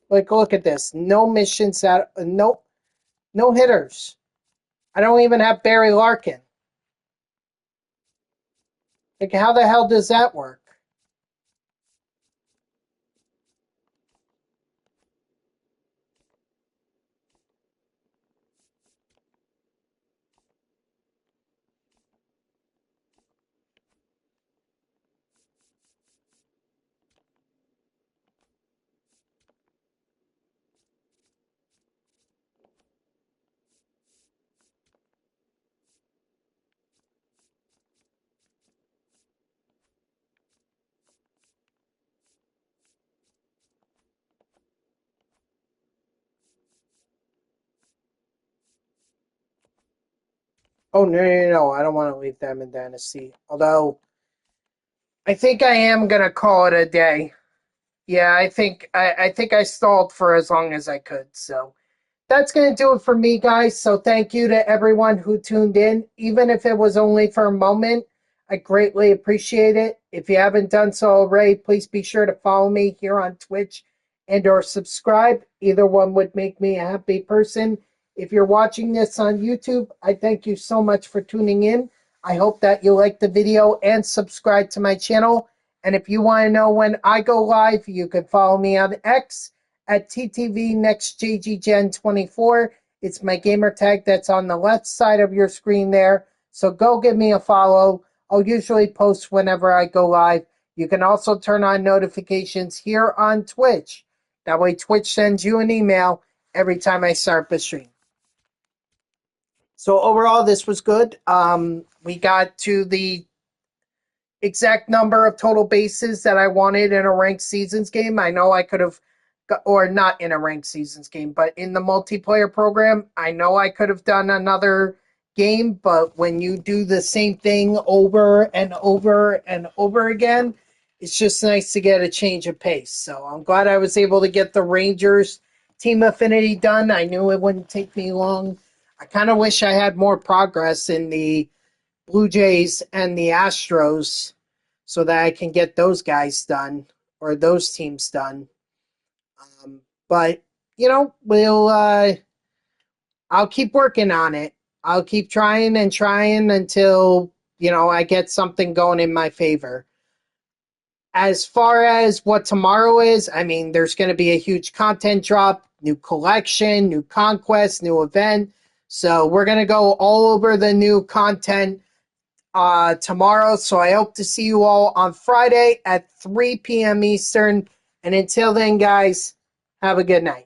A: Like, look at this. No missions out. No hitters. I don't even have Barry Larkin. Like, how the hell does that work? Oh, no. I don't want to leave them in Dynasty. Although, I think I am going to call it a day. Yeah, I think I stalled for as long as I could. So that's going to do it for me, guys. So thank you to everyone who tuned in, even if it was only for a moment. I greatly appreciate it. If you haven't done so already, please be sure to follow me here on Twitch and or subscribe. Either one would make me a happy person. If you're watching this on YouTube, I thank you so much for tuning in. I hope that you like the video and subscribe to my channel. And if you want to know when I go live, you can follow me on X at TTVNextJGGen24. It's my gamer tag that's on the left side of your screen there. So go give me a follow. I'll usually post whenever I go live. You can also turn on notifications here on Twitch. That way Twitch sends you an email every time I start the stream. So overall, this was good. We got to the exact number of total bases that I wanted in a ranked seasons game. I know I could have, or not in a ranked seasons game, but in the multiplayer program, I know I could have done another game, but when you do the same thing over and over and over again, it's just nice to get a change of pace. So I'm glad I was able to get the Rangers Team Affinity done. I knew it wouldn't take me long. I kind of wish I had more progress in the Blue Jays and the Astros so that I can get those guys done or those teams done. But I'll keep working on it. I'll keep trying and trying until I get something going in my favor. As far as what tomorrow is, I mean, there's going to be a huge content drop, new collection, new conquest, new event. So we're going to go all over the new content tomorrow. So I hope to see you all on Friday at 3 p.m. Eastern. And until then, guys, have a good night.